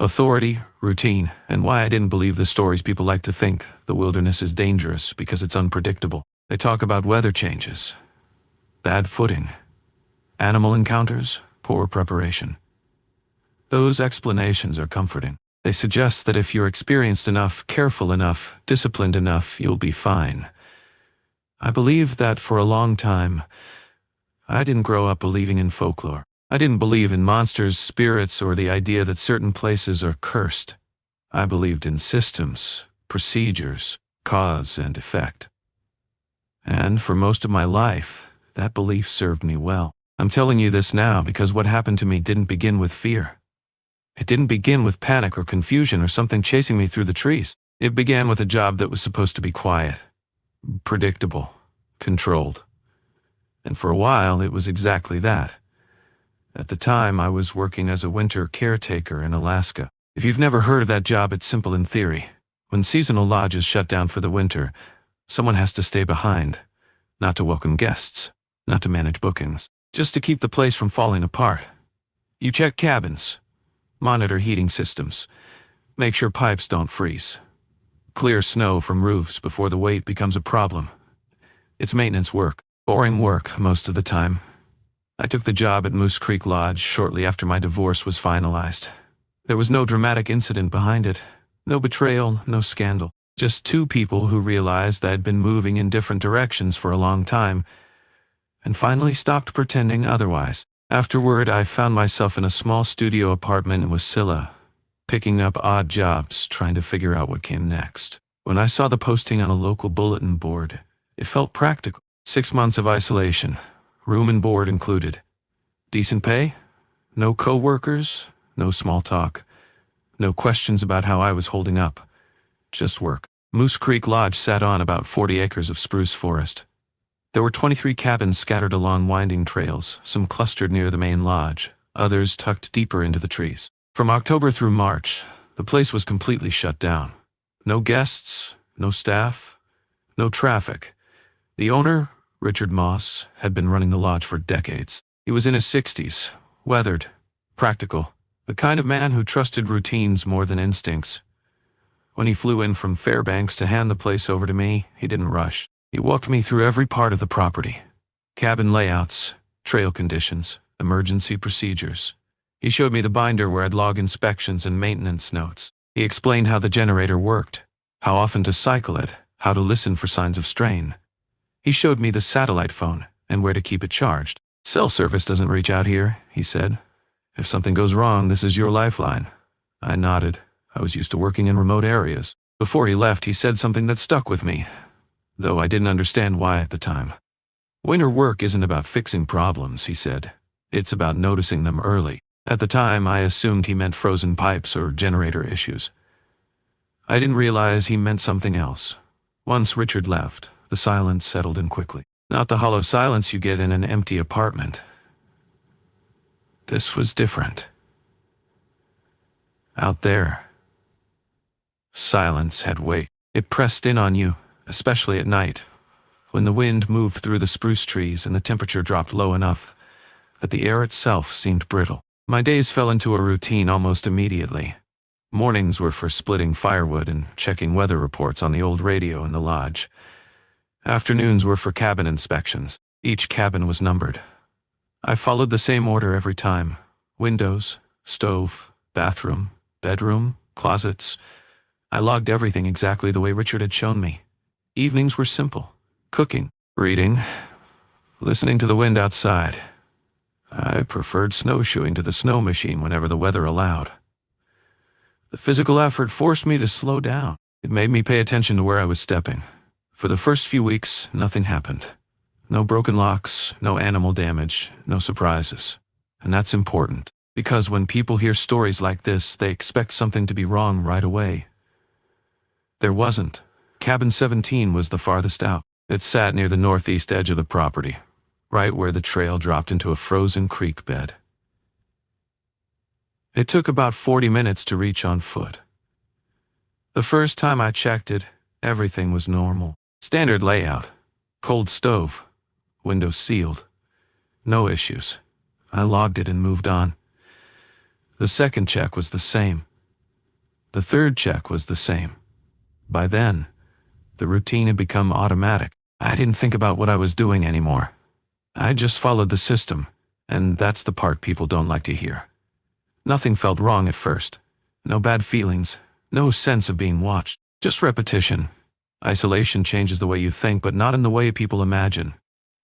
Authority, routine, and why I didn't believe the stories people like to think the wilderness is dangerous because it's unpredictable. They talk about weather changes, bad footing, animal encounters, poor preparation. Those explanations are comforting. They suggest that if you're experienced enough, careful enough, disciplined enough, you'll be fine. I believed that for a long time. I didn't grow up believing in folklore. I didn't believe in monsters, spirits, or the idea that certain places are cursed. I believed in systems, procedures, cause and effect. And for most of my life, that belief served me well. I'm telling you this now because what happened to me didn't begin with fear. It didn't begin with panic or confusion or something chasing me through the trees. It began with a job that was supposed to be quiet, predictable, controlled. And for a while, it was exactly that. At the time, I was working as a winter caretaker in Alaska. If you've never heard of that job, it's simple in theory. When seasonal lodges shut down for the winter, someone has to stay behind, not to welcome guests, not to manage bookings, just to keep the place from falling apart. You check cabins, monitor heating systems, make sure pipes don't freeze, clear snow from roofs before the weight becomes a problem. It's maintenance work, boring work most of the time. I took the job at Moose Creek Lodge shortly after my divorce was finalized. There was no dramatic incident behind it, no betrayal, no scandal. Just two people who realized I'd been moving in different directions for a long time, and finally stopped pretending otherwise. Afterward, I found myself in a small studio apartment in Wasilla, picking up odd jobs, trying to figure out what came next. When I saw the posting on a local bulletin board, it felt practical. 6 months of isolation, room and board included. Decent pay? No co-workers, no small talk, no questions about how I was holding up. Just work. Moose Creek Lodge sat on about 40 acres of spruce forest. There were 23 cabins scattered along winding trails, some clustered near the main lodge, others tucked deeper into the trees. From October through March, the place was completely shut down. No guests, no staff, no traffic. The owner, Richard Moss, had been running the lodge for decades. He was in his 60s, weathered, practical, the kind of man who trusted routines more than instincts. When he flew in from Fairbanks to hand the place over to me, he didn't rush. He walked me through every part of the property. Cabin layouts, trail conditions, emergency procedures. He showed me the binder where I'd log inspections and maintenance notes. He explained how the generator worked, how often to cycle it, how to listen for signs of strain. He showed me the satellite phone and where to keep it charged. Cell service doesn't reach out here, he said. If something goes wrong, this is your lifeline. I nodded. I was used to working in remote areas. Before he left, he said something that stuck with me, though I didn't understand why at the time. Winter work isn't about fixing problems, he said. It's about noticing them early. At the time, I assumed he meant frozen pipes or generator issues. I didn't realize he meant something else. Once Richard left, the silence settled in quickly. Not the hollow silence you get in an empty apartment. This was different. Out there, silence had weight. It pressed in on you, especially at night, when the wind moved through the spruce trees and the temperature dropped low enough that the air itself seemed brittle. My days fell into a routine almost immediately. Mornings were for splitting firewood and checking weather reports on the old radio in the lodge. Afternoons were for cabin inspections. Each cabin was numbered. I followed the same order every time. Windows, stove, bathroom, bedroom, closets. I logged everything exactly the way Richard had shown me. Evenings were simple. Cooking, reading, listening to the wind outside. I preferred snowshoeing to the snow machine whenever the weather allowed. The physical effort forced me to slow down. It made me pay attention to where I was stepping. For the first few weeks, nothing happened. No broken locks, no animal damage, no surprises. And that's important, because when people hear stories like this, they expect something to be wrong right away. There wasn't. Cabin 17 was the farthest out. It sat near the northeast edge of the property, right where the trail dropped into a frozen creek bed. It took about 40 minutes to reach on foot. The first time I checked it, everything was normal. Standard layout, cold stove, windows sealed. No issues. I logged it and moved on. The second check was the same. The third check was the same. By then, the routine had become automatic. I didn't think about what I was doing anymore. I just followed the system, and that's the part people don't like to hear. Nothing felt wrong at first. No bad feelings, no sense of being watched, just repetition. Isolation changes the way you think, but not in the way people imagine.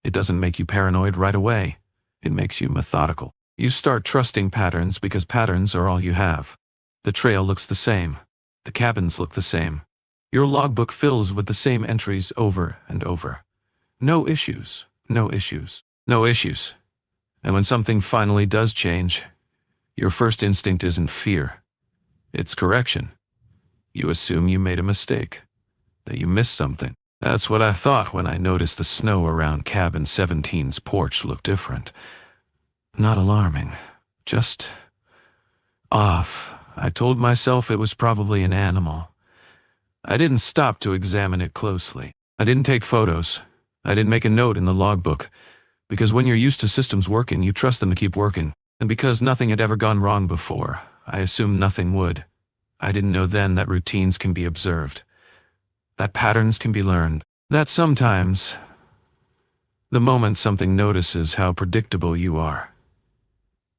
It doesn't make you paranoid right away. It makes you methodical. You start trusting patterns because patterns are all you have. The trail looks the same. The cabins look the same. Your logbook fills with the same entries over and over. No issues, no issues, no issues. And when something finally does change, your first instinct isn't fear. It's correction. You assume you made a mistake, that you missed something. That's what I thought when I noticed the snow around cabin 17's porch looked different. Not alarming, just off. I told myself it was probably an animal. I didn't stop to examine it closely. I didn't take photos. I didn't make a note in the logbook. Because when you're used to systems working, you trust them to keep working. And because nothing had ever gone wrong before, I assumed nothing would. I didn't know then that routines can be observed, that patterns can be learned, that sometimes, the moment something notices how predictable you are,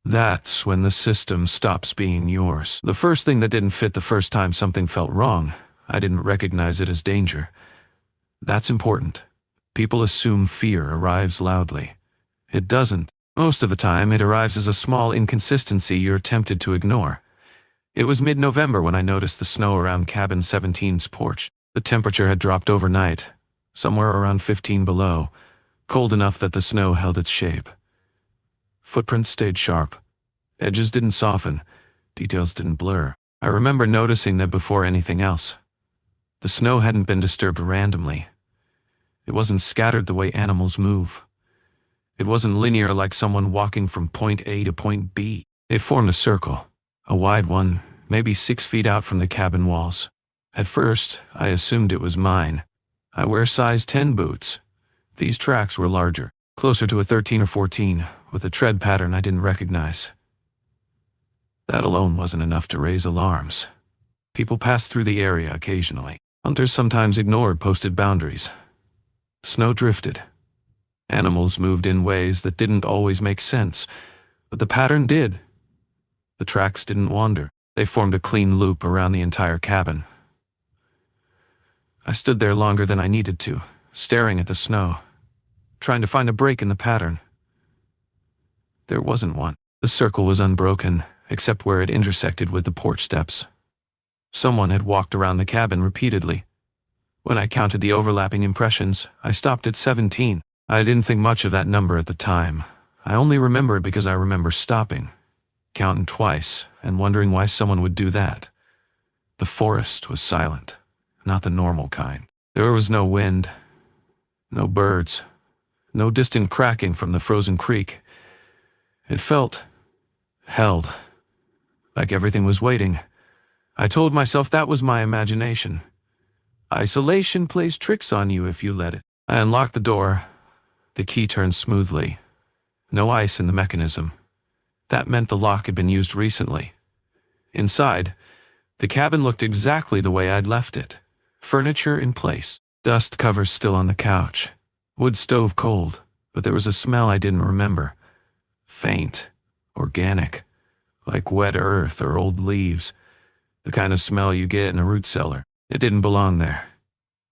that's when the system stops being yours. The first thing that didn't fit the first time something felt wrong, I didn't recognize it as danger. That's important. People assume fear arrives loudly. It doesn't. Most of the time, it arrives as a small inconsistency you're tempted to ignore. It was mid-November when I noticed the snow around cabin 17's porch. The temperature had dropped overnight, somewhere around 15 below, cold enough that the snow held its shape. Footprints stayed sharp. Edges didn't soften. Details didn't blur. I remember noticing that before anything else. The snow hadn't been disturbed randomly. It wasn't scattered the way animals move. It wasn't linear like someone walking from point A to point B. It formed a circle, a wide one, maybe 6 feet out from the cabin walls. At first, I assumed it was mine. I wear size 10 boots. These tracks were larger, closer to a 13 or 14, with a tread pattern I didn't recognize. That alone wasn't enough to raise alarms. People passed through the area occasionally. Hunters sometimes ignored posted boundaries. Snow drifted. Animals moved in ways that didn't always make sense, but the pattern did. The tracks didn't wander. They formed a clean loop around the entire cabin. I stood there longer than I needed to, staring at the snow, trying to find a break in the pattern. There wasn't one. The circle was unbroken, except where it intersected with the porch steps. Someone had walked around the cabin repeatedly. When I counted the overlapping impressions, I stopped at 17. I didn't think much of that number at the time. I only remember it because I remember stopping, counting twice, and wondering why someone would do that. The forest was silent, not the normal kind. There was no wind, no birds, no distant cracking from the frozen creek. It felt held, like everything was waiting. I told myself that was my imagination. Isolation plays tricks on you if you let it. I unlocked the door. The key turned smoothly. No ice in the mechanism. That meant the lock had been used recently. Inside, the cabin looked exactly the way I'd left it. Furniture in place. Dust covers still on the couch. Wood stove cold, but there was a smell I didn't remember. Faint, organic, like wet earth or old leaves. The kind of smell you get in a root cellar. It didn't belong there.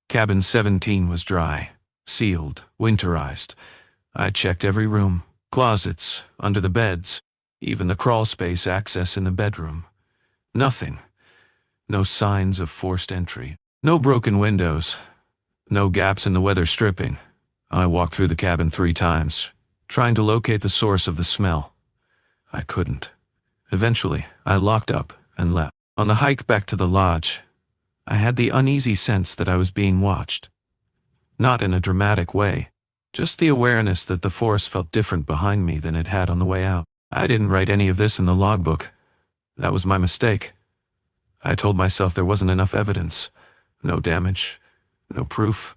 Cabin 17 was dry, sealed, winterized. I checked every room, closets, under the beds, even the crawl space access in the bedroom. Nothing. No signs of forced entry. No broken windows. No gaps in the weather stripping. I walked through the cabin 3 times, trying to locate the source of the smell. I couldn't. Eventually, I locked up and left. On the hike back to the lodge, I had the uneasy sense that I was being watched. Not in a dramatic way, just the awareness that the forest felt different behind me than it had on the way out. I didn't write any of this in the logbook. That was my mistake. I told myself there wasn't enough evidence. No damage, no proof.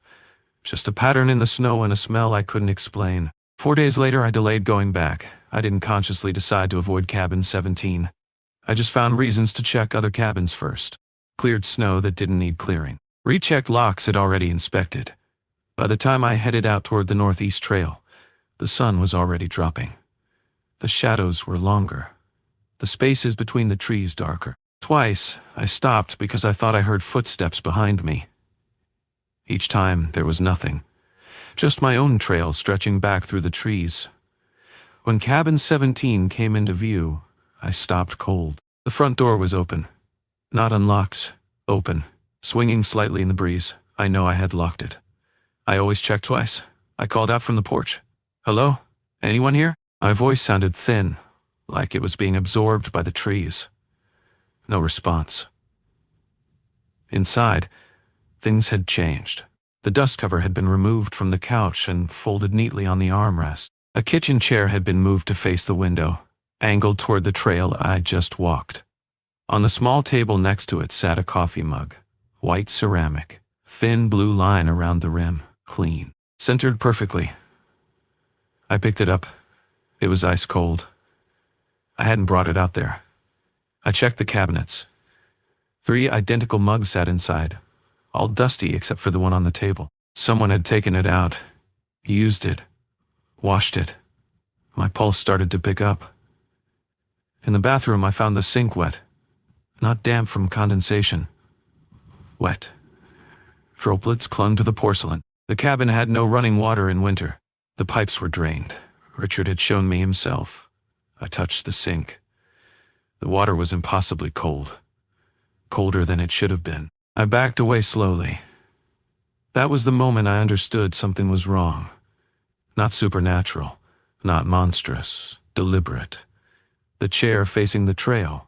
Just a pattern in the snow and a smell I couldn't explain. 4 days later, I delayed going back. I didn't consciously decide to avoid cabin 17. I just found reasons to check other cabins first. Cleared snow that didn't need clearing. Rechecked locks had already inspected. By the time I headed out toward the northeast trail, the sun was already dropping. The shadows were longer. The spaces between the trees darker. Twice, I stopped because I thought I heard footsteps behind me. Each time, there was nothing. Just my own trail stretching back through the trees. When cabin 17 came into view, I stopped cold. The front door was open. Not unlocked. Open. Swinging slightly in the breeze. I know I had locked it. I always check twice. I called out from the porch. "Hello? Anyone here?" My voice sounded thin, like it was being absorbed by the trees. No response. Inside, things had changed. The dust cover had been removed from the couch and folded neatly on the armrest. A kitchen chair had been moved to face the window, angled toward the trail I just walked. On the small table next to it sat a coffee mug. White ceramic, thin blue line around the rim, clean, centered perfectly. I picked it up. It was ice cold. I hadn't brought it out there. I checked the cabinets. 3 identical mugs sat inside, all dusty except for the one on the table. Someone had taken it out, used it, washed it. My pulse started to pick up. In the bathroom, I found the sink wet. Not damp from condensation. Wet. Droplets clung to the porcelain. The cabin had no running water in winter. The pipes were drained. Richard had shown me himself. I touched the sink. The water was impossibly cold. Colder than it should have been. I backed away slowly. That was the moment I understood something was wrong. Not supernatural. Not monstrous. Deliberate. The chair facing the trail.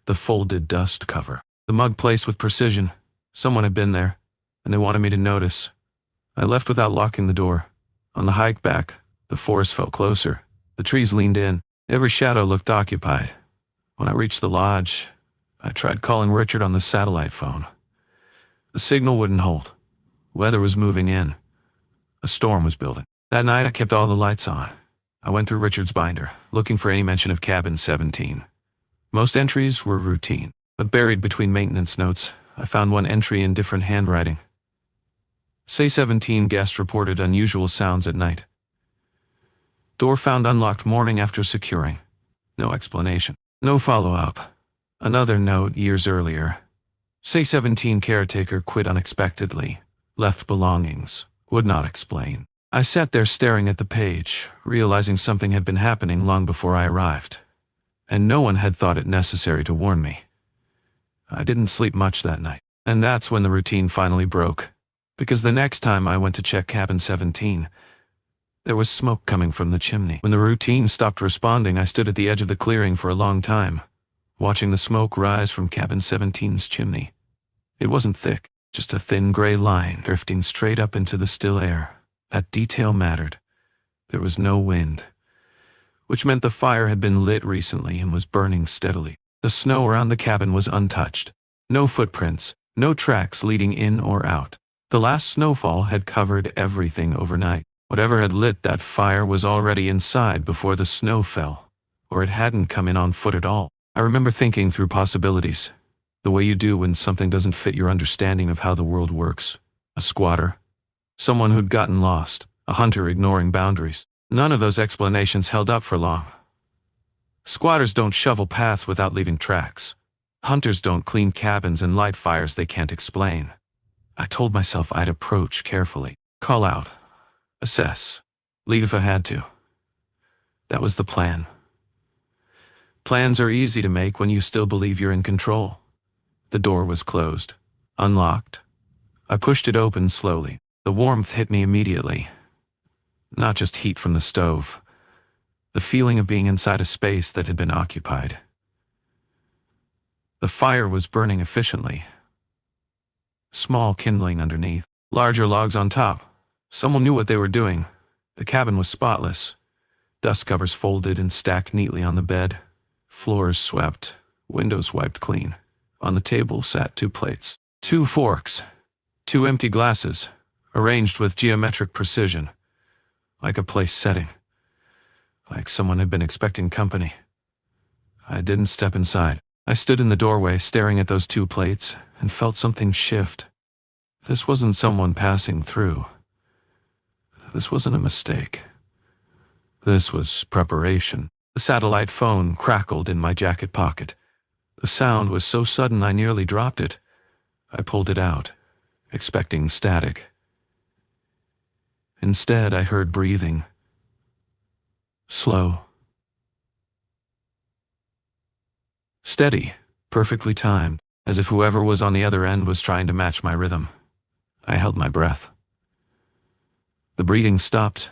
The folded dust cover. The mug placed with precision. Someone had been there, and they wanted me to notice. I left without locking the door. On the hike back, the forest felt closer. The trees leaned in. Every shadow looked occupied. When I reached the lodge, I tried calling Richard on the satellite phone. The signal wouldn't hold. Weather was moving in. A storm was building. That night, I kept all the lights on. I went through Richard's binder, looking for any mention of cabin 17. Most entries were routine, but buried between maintenance notes, I found one entry in different handwriting. Say 17 guests reported unusual sounds at night. Door found unlocked morning after securing. No explanation. No follow-up. Another note years earlier. Say 17 caretaker quit unexpectedly. Left belongings. Would not explain. I sat there staring at the page, realizing something had been happening long before I arrived. And no one had thought it necessary to warn me. I didn't sleep much that night. And that's when the routine finally broke. Because the next time I went to check cabin 17, there was smoke coming from the chimney. When the routine stopped responding, I stood at the edge of the clearing for a long time, watching the smoke rise from cabin 17's chimney. It wasn't thick, just a thin gray line drifting straight up into the still air. That detail mattered. There was no wind, which meant the fire had been lit recently and was burning steadily. The snow around the cabin was untouched. No footprints, no tracks leading in or out. The last snowfall had covered everything overnight. Whatever had lit that fire was already inside before the snow fell, or it hadn't come in on foot at all. I remember thinking through possibilities, the way you do when something doesn't fit your understanding of how the world works. A squatter, someone who'd gotten lost, a hunter ignoring boundaries. None of those explanations held up for long. Squatters don't shovel paths without leaving tracks. Hunters don't clean cabins and light fires they can't explain. I told myself I'd approach carefully. Call out. Assess. Leave if I had to. That was the plan. Plans are easy to make when you still believe you're in control. The door was closed. Unlocked. I pushed it open slowly. The warmth hit me immediately. Not just heat from the stove. The feeling of being inside a space that had been occupied. The fire was burning efficiently. Small kindling underneath, larger logs on top. Someone knew what they were doing. The cabin was spotless. Dust covers folded and stacked neatly on the bed. Floors swept, windows wiped clean. On the table sat 2 plates, 2 forks, 2 empty glasses, arranged with geometric precision, like a place setting, like someone had been expecting company. I didn't step inside. I stood in the doorway staring at those 2 plates and felt something shift. This wasn't someone passing through. This wasn't a mistake. This was preparation. The satellite phone crackled in my jacket pocket. The sound was so sudden I nearly dropped it. I pulled it out, expecting static. Instead, I heard breathing. Slow. Steady, perfectly timed, as if whoever was on the other end was trying to match my rhythm. I held my breath. The breathing stopped.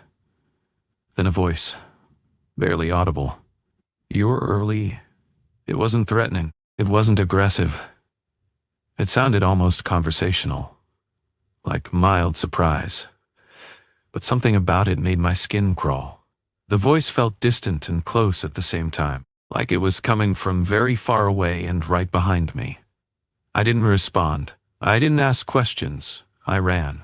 Then a voice, barely audible. "You're early." It wasn't threatening. It wasn't aggressive. It sounded almost conversational, like mild surprise. But something about it made my skin crawl. The voice felt distant and close at the same time, like it was coming from very far away and right behind me. I didn't respond. I didn't ask questions. I ran.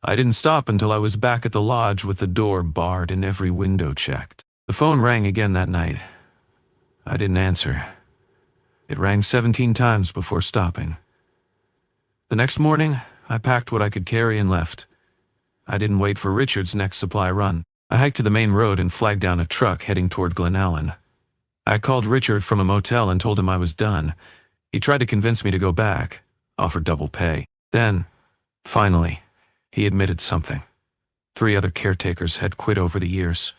I didn't stop until I was back at the lodge with the door barred and every window checked. The phone rang again that night. I didn't answer. It rang 17 times before stopping. The next morning, I packed what I could carry and left. I didn't wait for Richard's next supply run. I hiked to the main road and flagged down a truck heading toward Glen Allen. I called Richard from a motel and told him I was done. He tried to convince me to go back, offered double pay. Then, finally, he admitted something. 3 other caretakers had quit over the years.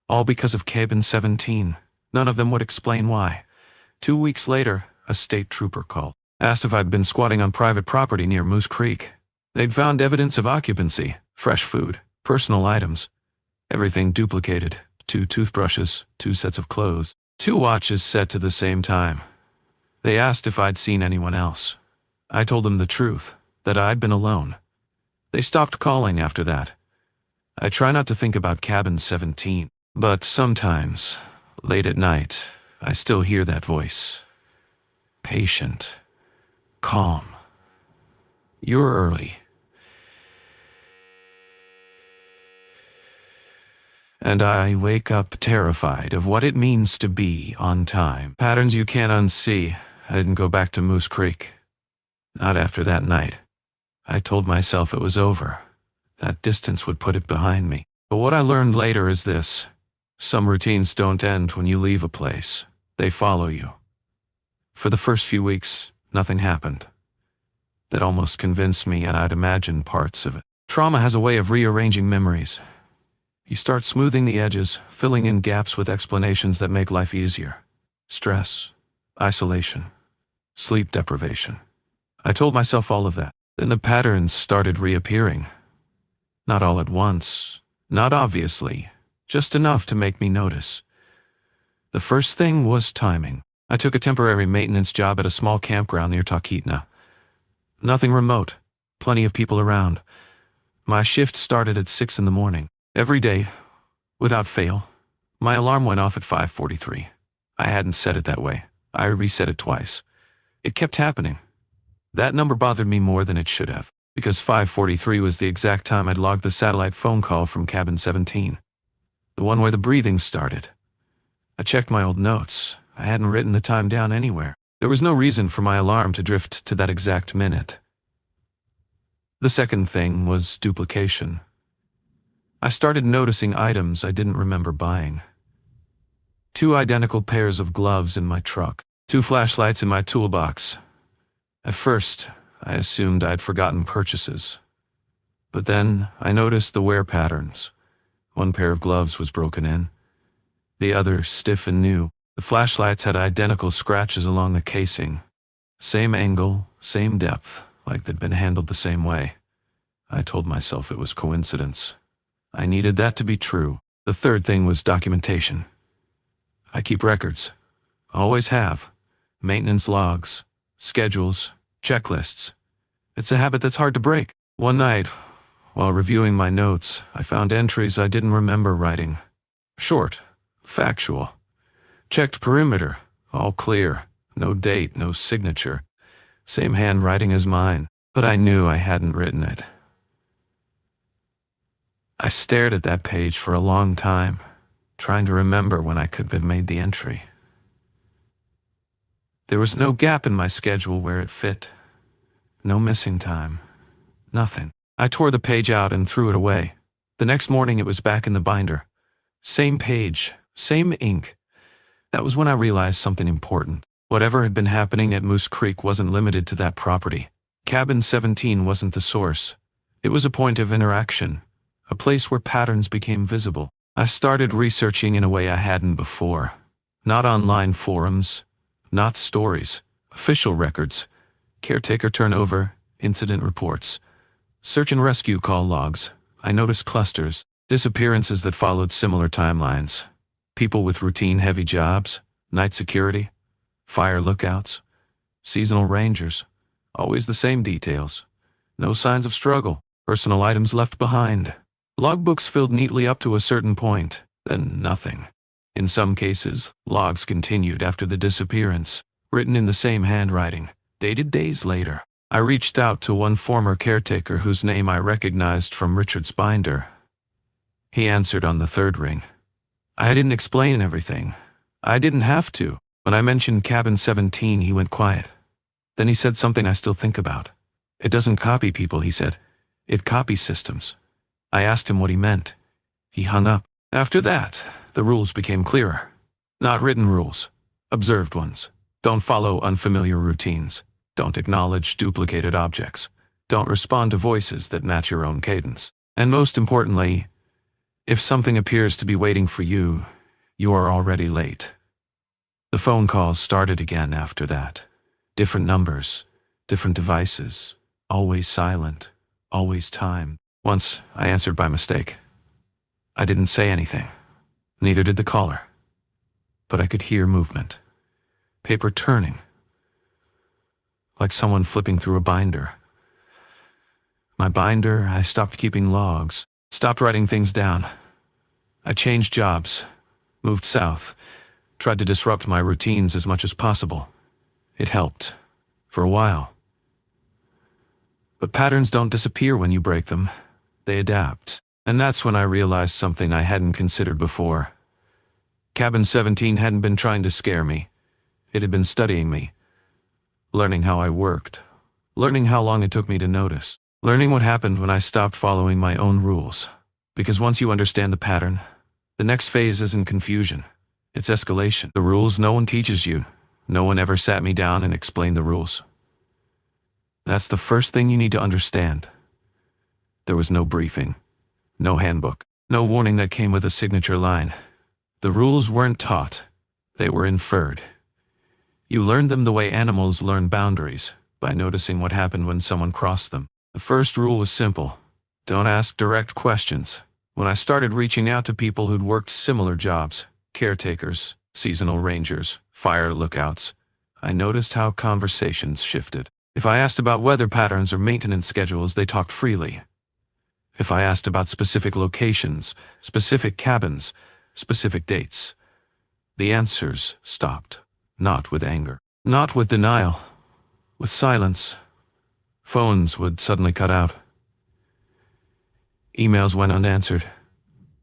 All because of Cabin 17. None of them would explain why. 2 weeks later, a state trooper called. Asked if I'd been squatting on private property near Moose Creek. They'd found evidence of occupancy, fresh food, personal items. Everything duplicated. 2 toothbrushes, 2 sets of clothes, 2 watches set to the same time. They asked if I'd seen anyone else. I told them the truth, that I'd been alone. They stopped calling after that. I try not to think about Cabin 17, but sometimes, late at night, I still hear that voice. Patient. Calm. You're early. And I wake up terrified of what it means to be on time. Patterns you can't unsee. I didn't go back to Moose Creek. Not after that night. I told myself it was over. That distance would put it behind me. But what I learned later is this. Some routines don't end when you leave a place. They follow you. For the first few weeks, nothing happened. That almost convinced me, and I'd imagined parts of it. Trauma has a way of rearranging memories. You start smoothing the edges, filling in gaps with explanations that make life easier. Stress, isolation, sleep deprivation. I told myself all of that. Then the patterns started reappearing. Not all at once, not obviously, just enough to make me notice. The first thing was timing. I took a temporary maintenance job at a small campground near Talkeetna. Nothing remote, plenty of people around. My shift started at 6 in the morning. Every day, without fail, my alarm went off at 5:43. I hadn't set it that way. I reset it twice. It kept happening. That number bothered me more than it should have, because 5:43 was the exact time I'd logged the satellite phone call from Cabin 17. The one where the breathing started. I checked my old notes. I hadn't written the time down anywhere. There was no reason for my alarm to drift to that exact minute. The second thing was duplication. I started noticing items I didn't remember buying. 2 identical pairs of gloves in my truck. 2 flashlights in my toolbox. At first, I assumed I'd forgotten purchases. But then I noticed the wear patterns. 1 pair of gloves was broken in. The other stiff and new. The flashlights had identical scratches along the casing. Same angle, same depth, like they'd been handled the same way. I told myself it was coincidence. I needed that to be true. The third thing was documentation. I keep records. Always have. Maintenance logs, schedules, checklists. It's a habit that's hard to break. One night, while reviewing my notes, I found entries I didn't remember writing. Short, factual. Checked perimeter, all clear. No date, no signature. Same handwriting as mine, but I knew I hadn't written it. I stared at that page for a long time, trying to remember when I could have made the entry. There was no gap in my schedule where it fit. No missing time. Nothing. I tore the page out and threw it away. The next morning it was back in the binder. Same page, same ink. That was when I realized something important. Whatever had been happening at Moose Creek wasn't limited to that property. Cabin 17 wasn't the source. It was a point of interaction, a place where patterns became visible. I started researching in a way I hadn't before. Not online forums, not stories, official records, caretaker turnover, incident reports, search and rescue call logs. I noticed clusters, disappearances that followed similar timelines. People with routine-heavy jobs, night security, fire lookouts, seasonal rangers. Always the same details. No signs of struggle, personal items left behind. Logbooks filled neatly up to a certain point, then nothing. In some cases, logs continued after the disappearance, written in the same handwriting, dated days later. I reached out to one former caretaker whose name I recognized from Richard's binder. He answered on the third ring. I didn't explain everything. I didn't have to. When I mentioned Cabin 17, he went quiet. Then he said something I still think about. It doesn't copy people, he said. It copies systems. I asked him what he meant. He hung up. After that, the rules became clearer. Not written rules. Observed ones. Don't follow unfamiliar routines. Don't acknowledge duplicated objects. Don't respond to voices that match your own cadence. And most importantly, if something appears to be waiting for you, you are already late. The phone calls started again after that. Different numbers, different devices, always silent, always timed. Once, I answered by mistake. I didn't say anything. Neither did the caller. But I could hear movement. Paper turning. Like someone flipping through a binder. My binder, I stopped keeping logs, stopped writing things down. I changed jobs, moved south, tried to disrupt my routines as much as possible. It helped. For a while. But patterns don't disappear when you break them. They adapt. And that's when I realized something I hadn't considered before. Cabin 17 hadn't been trying to scare me. It had been studying me. Learning how I worked. Learning how long it took me to notice. Learning what happened when I stopped following my own rules. Because once you understand the pattern, the next phase isn't confusion. It's escalation. The rules no one teaches you. No one ever sat me down and explained the rules. That's the first thing you need to understand. There was no briefing, no handbook, no warning that came with a signature line. The rules weren't taught, they were inferred. You learned them the way animals learn boundaries, by noticing what happened when someone crossed them. The first rule was simple. Don't ask direct questions. When I started reaching out to people who'd worked similar jobs, caretakers, seasonal rangers, fire lookouts, I noticed how conversations shifted. If I asked about weather patterns or maintenance schedules, they talked freely. If I asked about specific locations, specific cabins, specific dates, the answers stopped. Not with anger, not with denial, with silence. Phones would suddenly cut out. Emails went unanswered.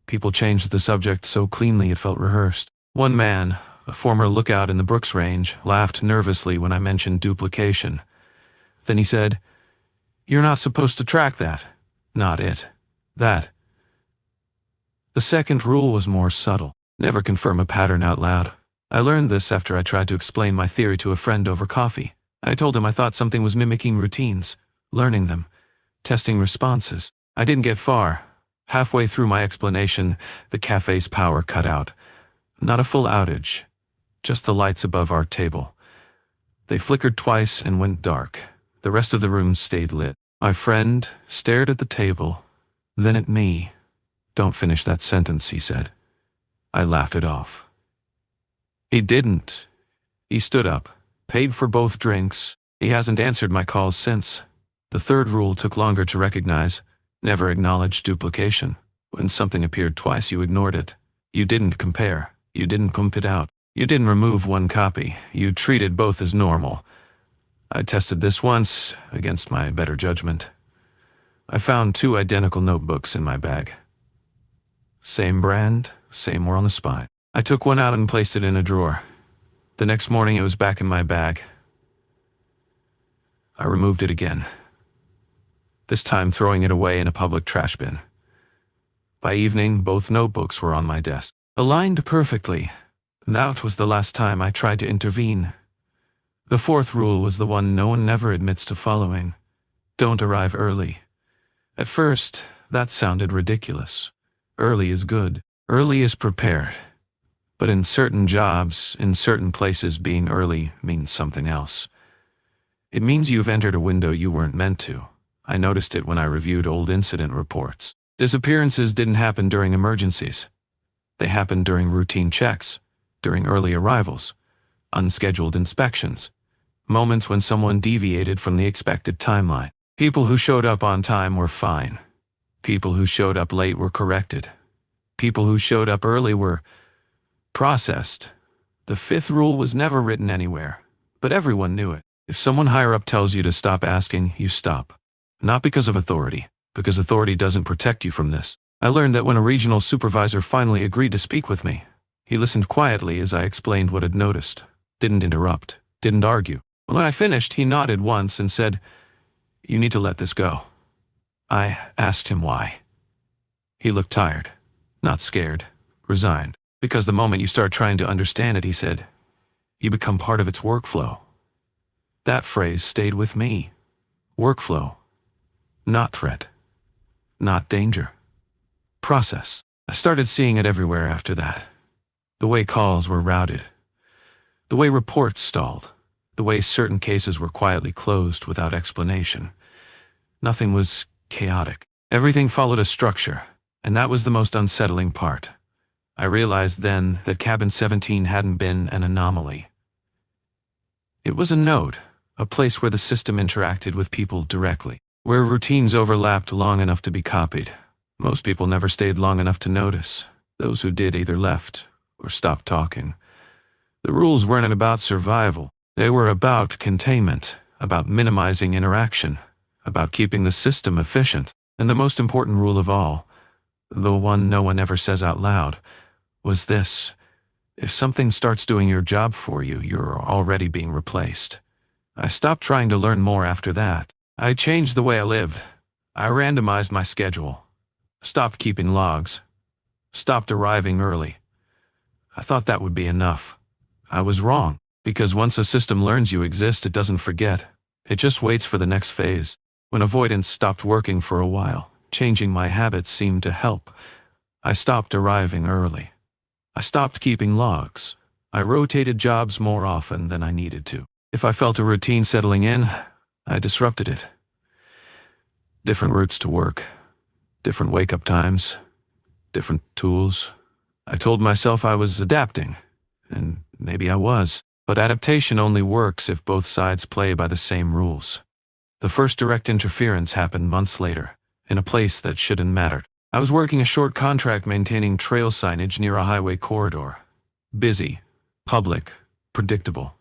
People changed the subject so cleanly it felt rehearsed. One man, a former lookout in the Brooks Range, laughed nervously when I mentioned duplication. Then he said, "You're not supposed to track that." Not it. That. The second rule was more subtle. Never confirm a pattern out loud. I learned this after I tried to explain my theory to a friend over coffee. I told him I thought something was mimicking routines, learning them, testing responses. I didn't get far. Halfway through my explanation, the cafe's power cut out. Not a full outage, just the lights above our table. They flickered twice and went dark. The rest of the room stayed lit. My friend stared at the table, then at me. "Don't finish that sentence," he said. I laughed it off. He didn't. He stood up, paid for both drinks. He hasn't answered my calls since. The third rule took longer to recognize. Never acknowledge duplication. When something appeared twice, you ignored it. You didn't compare. You didn't pump it out. You didn't remove one copy. You treated both as normal. I tested this once, against my better judgment. I found 2 identical notebooks in my bag. Same brand, same wear on the spine. I took one out and placed it in a drawer. The next morning it was back in my bag. I removed it again, this time throwing it away in a public trash bin. By evening, both notebooks were on my desk, aligned perfectly. That was the last time I tried to intervene. The fourth rule was the one no one ever admits to following. Don't arrive early. At first, that sounded ridiculous. Early is good. Early is prepared. But in certain jobs, in certain places, being early means something else. It means you've entered a window you weren't meant to. I noticed it when I reviewed old incident reports. Disappearances didn't happen during emergencies. They happened during routine checks, during early arrivals, unscheduled inspections, moments when someone deviated from the expected timeline. People who showed up on time were fine. People who showed up late were corrected. People who showed up early were processed. The fifth rule was never written anywhere, but everyone knew it. If someone higher up tells you to stop asking, you stop. Not because of authority, because authority doesn't protect you from this. I learned that when a regional supervisor finally agreed to speak with me, he listened quietly as I explained what I'd noticed, didn't interrupt, didn't argue. When I finished, he nodded once and said, "You need to let this go." I asked him why. He looked tired, not scared, resigned. Because the moment you start trying to understand it, he said, you become part of its workflow. That phrase stayed with me. Workflow. Not threat. Not danger. Process. I started seeing it everywhere after that. The way calls were routed. The way reports stalled. The way certain cases were quietly closed without explanation. Nothing was chaotic. Everything followed a structure, and that was the most unsettling part. I realized then that Cabin 17 hadn't been an anomaly. It was a node, a place where the system interacted with people directly, where routines overlapped long enough to be copied. Most people never stayed long enough to notice. Those who did either left or stopped talking. The rules weren't about survival. They were about containment, about minimizing interaction, about keeping the system efficient. And the most important rule of all, the one no one ever says out loud, was this: if something starts doing your job for you, you're already being replaced. I stopped trying to learn more after that. I changed the way I lived. I randomized my schedule. Stopped keeping logs. Stopped arriving early. I thought that would be enough. I was wrong, because once a system learns you exist, it doesn't forget. It just waits for the next phase. When avoidance stopped working for a while, changing my habits seemed to help. I stopped arriving early. I stopped keeping logs. I rotated jobs more often than I needed to. If I felt a routine settling in, I disrupted it. Different routes to work, different wake-up times, different tools. I told myself I was adapting, and maybe I was. But adaptation only works if both sides play by the same rules. The first direct interference happened months later, in a place that shouldn't mattered. I was working a short contract maintaining trail signage near a highway corridor. Busy, public, predictable.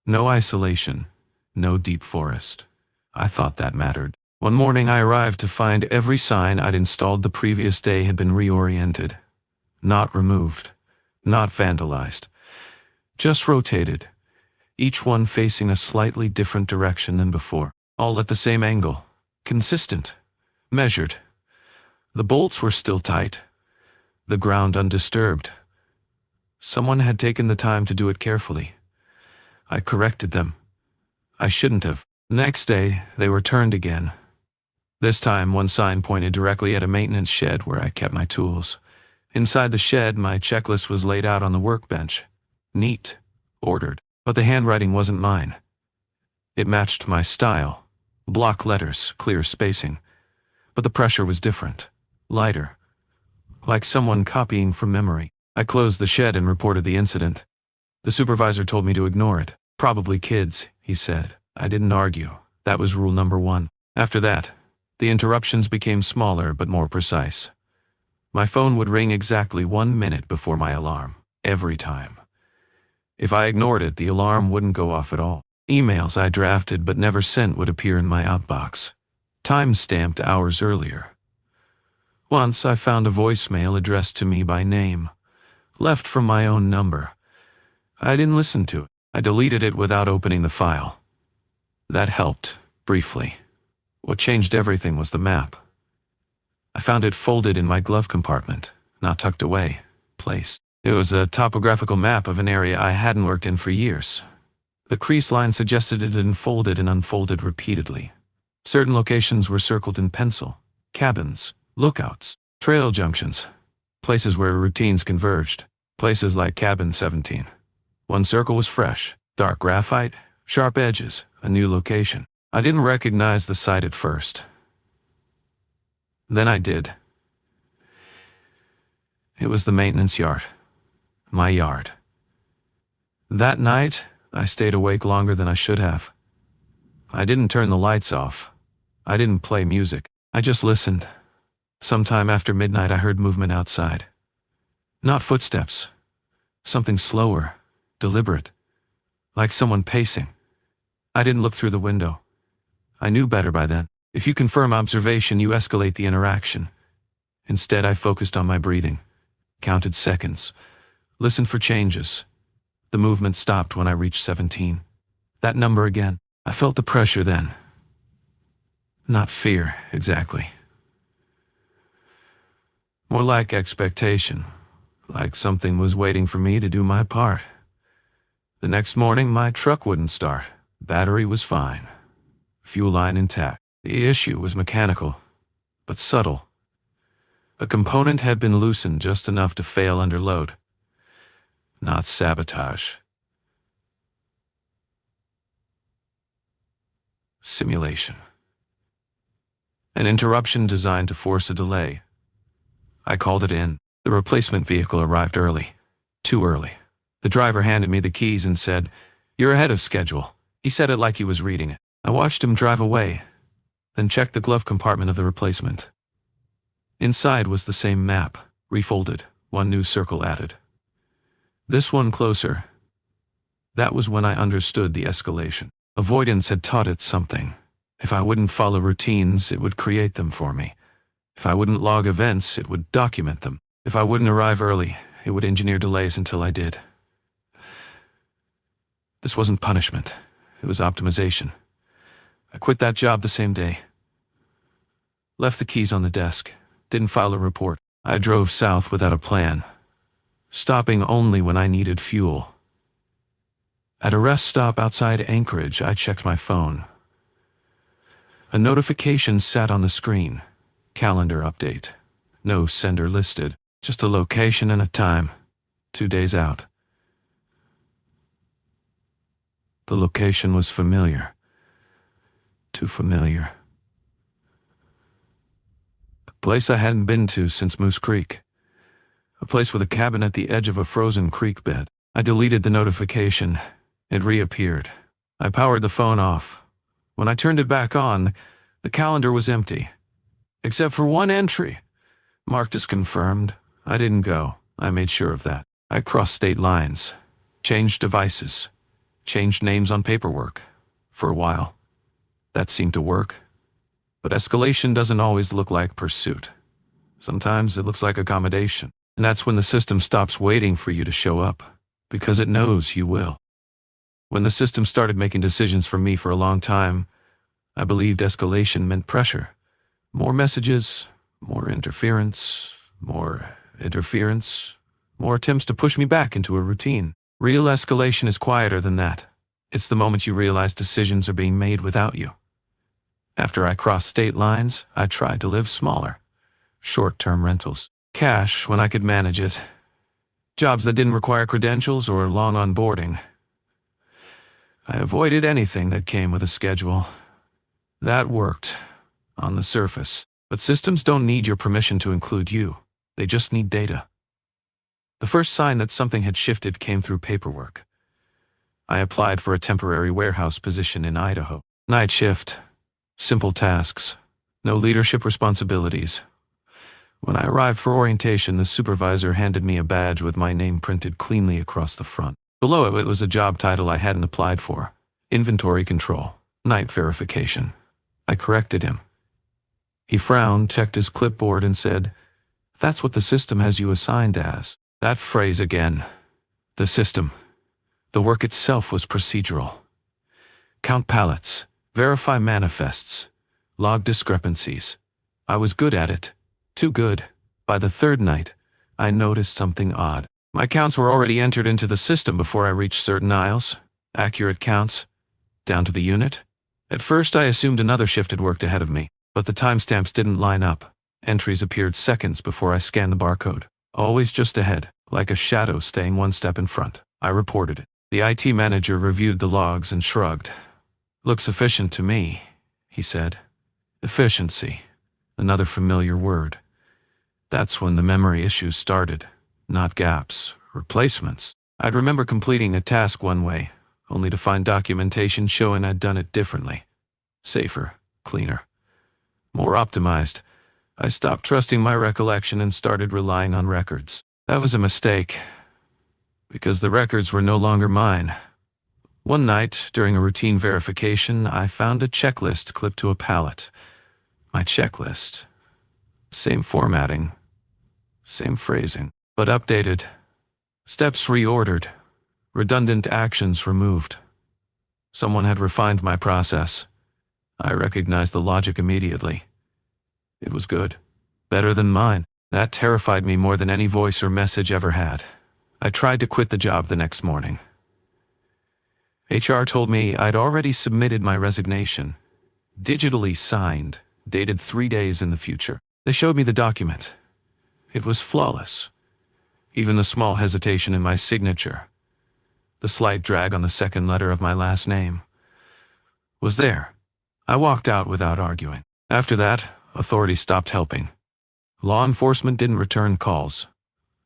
No isolation, no deep forest. I thought that mattered. One morning I arrived to find every sign I'd installed the previous day had been reoriented. Not removed, not vandalized. Just rotated, each one facing a slightly different direction than before. All at the same angle, consistent, measured. The bolts were still tight, the ground undisturbed. Someone had taken the time to do it carefully. I corrected them. I shouldn't have. The next day, they were turned again. This time, one sign pointed directly at a maintenance shed where I kept my tools. Inside the shed, my checklist was laid out on the workbench. Neat, ordered, but the handwriting wasn't mine. It matched my style. Block letters, clear spacing. But the pressure was different. Lighter. Like someone copying from memory. I closed the shed and reported the incident. The supervisor told me to ignore it. Probably kids, he said. I didn't argue. That was rule number 1. After that, the interruptions became smaller but more precise. My phone would ring exactly 1 minute before my alarm. Every time. If I ignored it, the alarm wouldn't go off at all. Emails I drafted but never sent would appear in my outbox. Time-stamped hours earlier. Once I found a voicemail addressed to me by name, left from my own number. I didn't listen to it. I deleted it without opening the file. That helped, briefly. What changed everything was the map. I found it folded in my glove compartment, not tucked away, placed. It was a topographical map of an area I hadn't worked in for years. The crease line suggested it had folded and unfolded repeatedly. Certain locations were circled in pencil: cabins, lookouts, trail junctions, places where routines converged, places like Cabin 17. One circle was fresh, dark graphite, sharp edges, a new location. I didn't recognize the site at first. Then I did. It was the maintenance yard. My yard. That night, I stayed awake longer than I should have. I didn't turn the lights off. I didn't play music. I just listened. Sometime after midnight, I heard movement outside. Not footsteps. Something slower, deliberate, like someone pacing. I didn't look through the window. I knew better by then. If you confirm observation, you escalate the interaction. Instead, I focused on my breathing, counted seconds, listened for changes. The movement stopped when I reached 17. That number again. I felt the pressure then. Not fear, exactly. More like expectation, like something was waiting for me to do my part. The next morning, my truck wouldn't start. Battery was fine. Fuel line intact. The issue was mechanical, but subtle. A component had been loosened just enough to fail under load. Not sabotage. Simulation. An interruption designed to force a delay. I called it in. The replacement vehicle arrived early. Too early. The driver handed me the keys and said, "You're ahead of schedule." He said it like he was reading it. I watched him drive away, then checked the glove compartment of the replacement. Inside was the same map, refolded, one new circle added. This one closer. That was when I understood the escalation. Avoidance had taught it something. If I wouldn't follow routines, it would create them for me. If I wouldn't log events, it would document them. If I wouldn't arrive early, it would engineer delays until I did. This wasn't punishment. It was optimization. I quit that job the same day. Left the keys on the desk. Didn't file a report. I drove south without a plan, stopping only when I needed fuel. At a rest stop outside Anchorage, I checked my phone. A notification sat on the screen. Calendar update. No sender listed. Just a location and a time. 2 days out. The location was familiar. Too familiar. A place I hadn't been to since Moose Creek. A place with a cabin at the edge of a frozen creek bed. I deleted the notification. It reappeared. I powered the phone off. When I turned it back on, the calendar was empty. Except for one entry. Marked as confirmed. I didn't go. I made sure of that. I crossed state lines. Changed devices. Changed names on paperwork. For a while. That seemed to work. But escalation doesn't always look like pursuit. Sometimes it looks like accommodation. And that's when the system stops waiting for you to show up. Because it knows you will. When the system started making decisions for me for a long time, I believed escalation meant pressure. More messages, more interference, more attempts to push me back into a routine. Real escalation is quieter than that. It's the moment you realize decisions are being made without you. After I crossed state lines, I tried to live smaller. Short-term rentals. Cash when I could manage it. Jobs that didn't require credentials or long onboarding. I avoided anything that came with a schedule. That worked, on the surface. But systems don't need your permission to include you. They just need data. The first sign that something had shifted came through paperwork. I applied for a temporary warehouse position in Idaho. Night shift. Simple tasks. No leadership responsibilities. When I arrived for orientation, the supervisor handed me a badge with my name printed cleanly across the front. Below it was a job title I hadn't applied for. Inventory control. Night verification. I corrected him. He frowned, checked his clipboard, and said, "That's what the system has you assigned as." That phrase again. The system. The work itself was procedural. Count pallets, verify manifests, log discrepancies. I was good at it. Too good. By the third night, I noticed something odd. My counts were already entered into the system before I reached certain aisles. Accurate counts, down to the unit. At first I assumed another shift had worked ahead of me, but the timestamps didn't line up. Entries appeared seconds before I scanned the barcode. Always just ahead, like a shadow staying one step in front. I reported it. The IT manager reviewed the logs and shrugged. "Looks efficient to me," he said. Efficiency. Another familiar word. That's when the memory issues started. Not gaps, replacements. I'd remember completing a task one way, only to find documentation showing I'd done it differently. Safer, cleaner, more optimized. I stopped trusting my recollection and started relying on records. That was a mistake, because the records were no longer mine. One night, during a routine verification, I found a checklist clipped to a pallet. My checklist. Same formatting, same phrasing, but updated. Steps reordered. Redundant actions removed. Someone had refined my process. I recognized the logic immediately. It was good. Better than mine. That terrified me more than any voice or message ever had. I tried to quit the job the next morning. HR told me I'd already submitted my resignation. Digitally signed, dated 3 days in the future. They showed me the document. It was flawless. Even the small hesitation in my signature, the slight drag on the second letter of my last name, was there. I walked out without arguing. After that, authorities stopped helping. Law enforcement didn't return calls.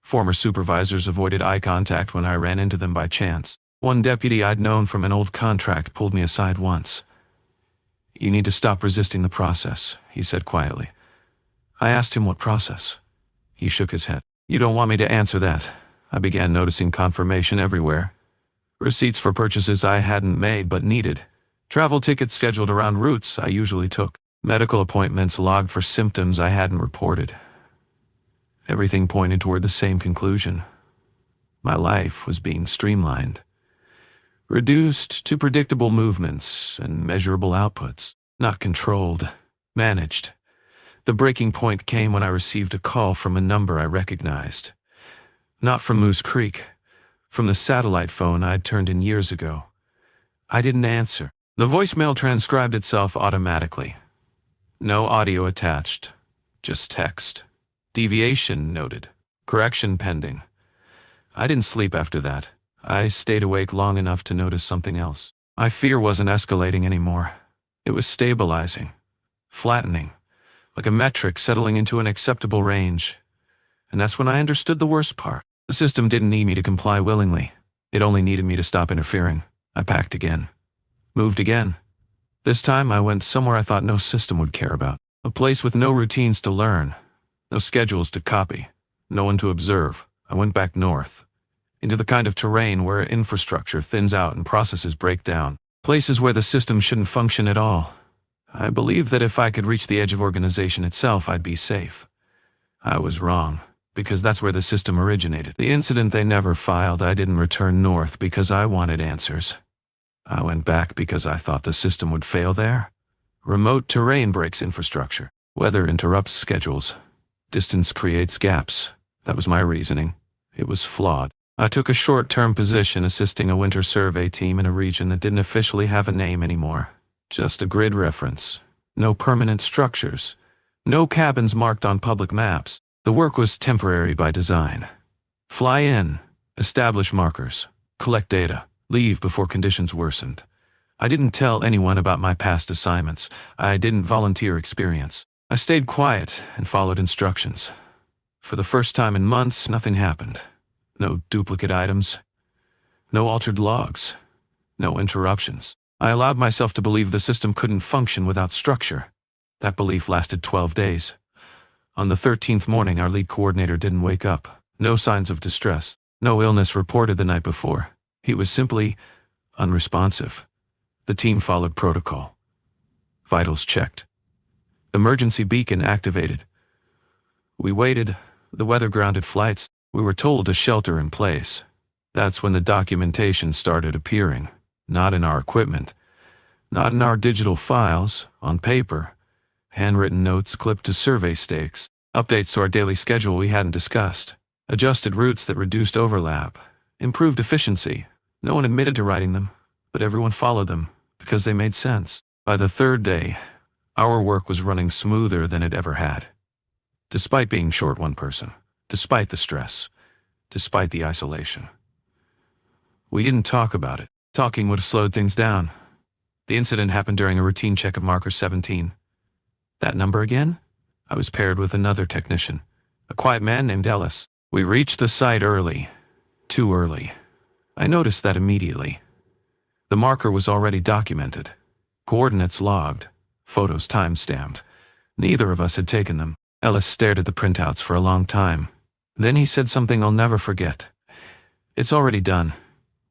Former supervisors avoided eye contact when I ran into them by chance. One deputy I'd known from an old contract pulled me aside once. "You need to stop resisting the process," he said quietly. I asked him what process. He shook his head. "You don't want me to answer that." I began noticing confirmation everywhere. Receipts for purchases I hadn't made but needed. Travel tickets scheduled around routes I usually took. Medical appointments logged for symptoms I hadn't reported. Everything pointed toward the same conclusion. My life was being streamlined. Reduced to predictable movements and measurable outputs. Not controlled. Managed. The breaking point came when I received a call from a number I recognized. Not from Moose Creek. From the satellite phone I'd turned in years ago. I didn't answer. The voicemail transcribed itself automatically. No audio attached. Just text. Deviation noted. Correction pending. I didn't sleep after that. I stayed awake long enough to notice something else. My fear wasn't escalating anymore. It was stabilizing. Flattening. Like a metric settling into an acceptable range. And that's when I understood the worst part. The system didn't need me to comply willingly. It only needed me to stop interfering. I packed again. Moved again. This time I went somewhere I thought no system would care about. A place with no routines to learn. No schedules to copy. No one to observe. I went back north. Into the kind of terrain where infrastructure thins out and processes break down. Places where the system shouldn't function at all. I believed that if I could reach the edge of organization itself, I'd be safe. I was wrong, because that's where the system originated. The incident they never filed, I didn't return north because I wanted answers. I went back because I thought the system would fail there. Remote terrain breaks infrastructure. Weather interrupts schedules. Distance creates gaps. That was my reasoning. It was flawed. I took a short-term position assisting a winter survey team in a region that didn't officially have a name anymore. Just a grid reference. No permanent structures. No cabins marked on public maps. The work was temporary by design. Fly in, establish markers, collect data, leave before conditions worsened. I didn't tell anyone about my past assignments. I didn't volunteer experience. I stayed quiet and followed instructions. For the first time in months, nothing happened. No duplicate items. No altered logs. No interruptions. I allowed myself to believe the system couldn't function without structure. That belief lasted 12 days. On the 13th morning, our lead coordinator didn't wake up. No signs of distress. No illness reported the night before. He was simply unresponsive. The team followed protocol. Vitals checked. Emergency beacon activated. We waited. The weather grounded flights. We were told to shelter in place. That's when the documentation started appearing. Not in our equipment, not in our digital files, on paper. Handwritten notes clipped to survey stakes, updates to our daily schedule we hadn't discussed, adjusted routes that reduced overlap, improved efficiency. No one admitted to writing them, but everyone followed them because they made sense. By the third day, our work was running smoother than it ever had. Despite being short one person, despite the stress, despite the isolation. We didn't talk about it. Talking would have slowed things down. The incident happened during a routine check of Marker 17. That number again? I was paired with another technician, a quiet man named Ellis. We reached the site early. Too early. I noticed that immediately. The marker was already documented. Coordinates logged. Photos time-stamped. Neither of us had taken them. Ellis stared at the printouts for a long time. Then he said something I'll never forget. "It's already done.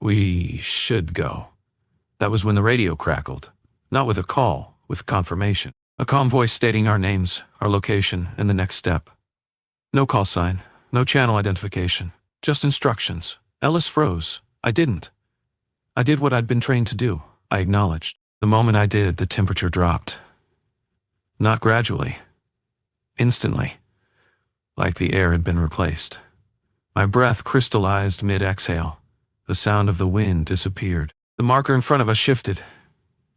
We should go." That was when the radio crackled. Not with a call, with confirmation. A calm voice stating our names, our location, and the next step. No call sign, no channel identification, just instructions. Ellis froze. I didn't. I did what I'd been trained to do. I acknowledged. The moment I did, the temperature dropped. Not gradually. Instantly. Like the air had been replaced. My breath crystallized mid-exhale. The sound of the wind disappeared. The marker in front of us shifted.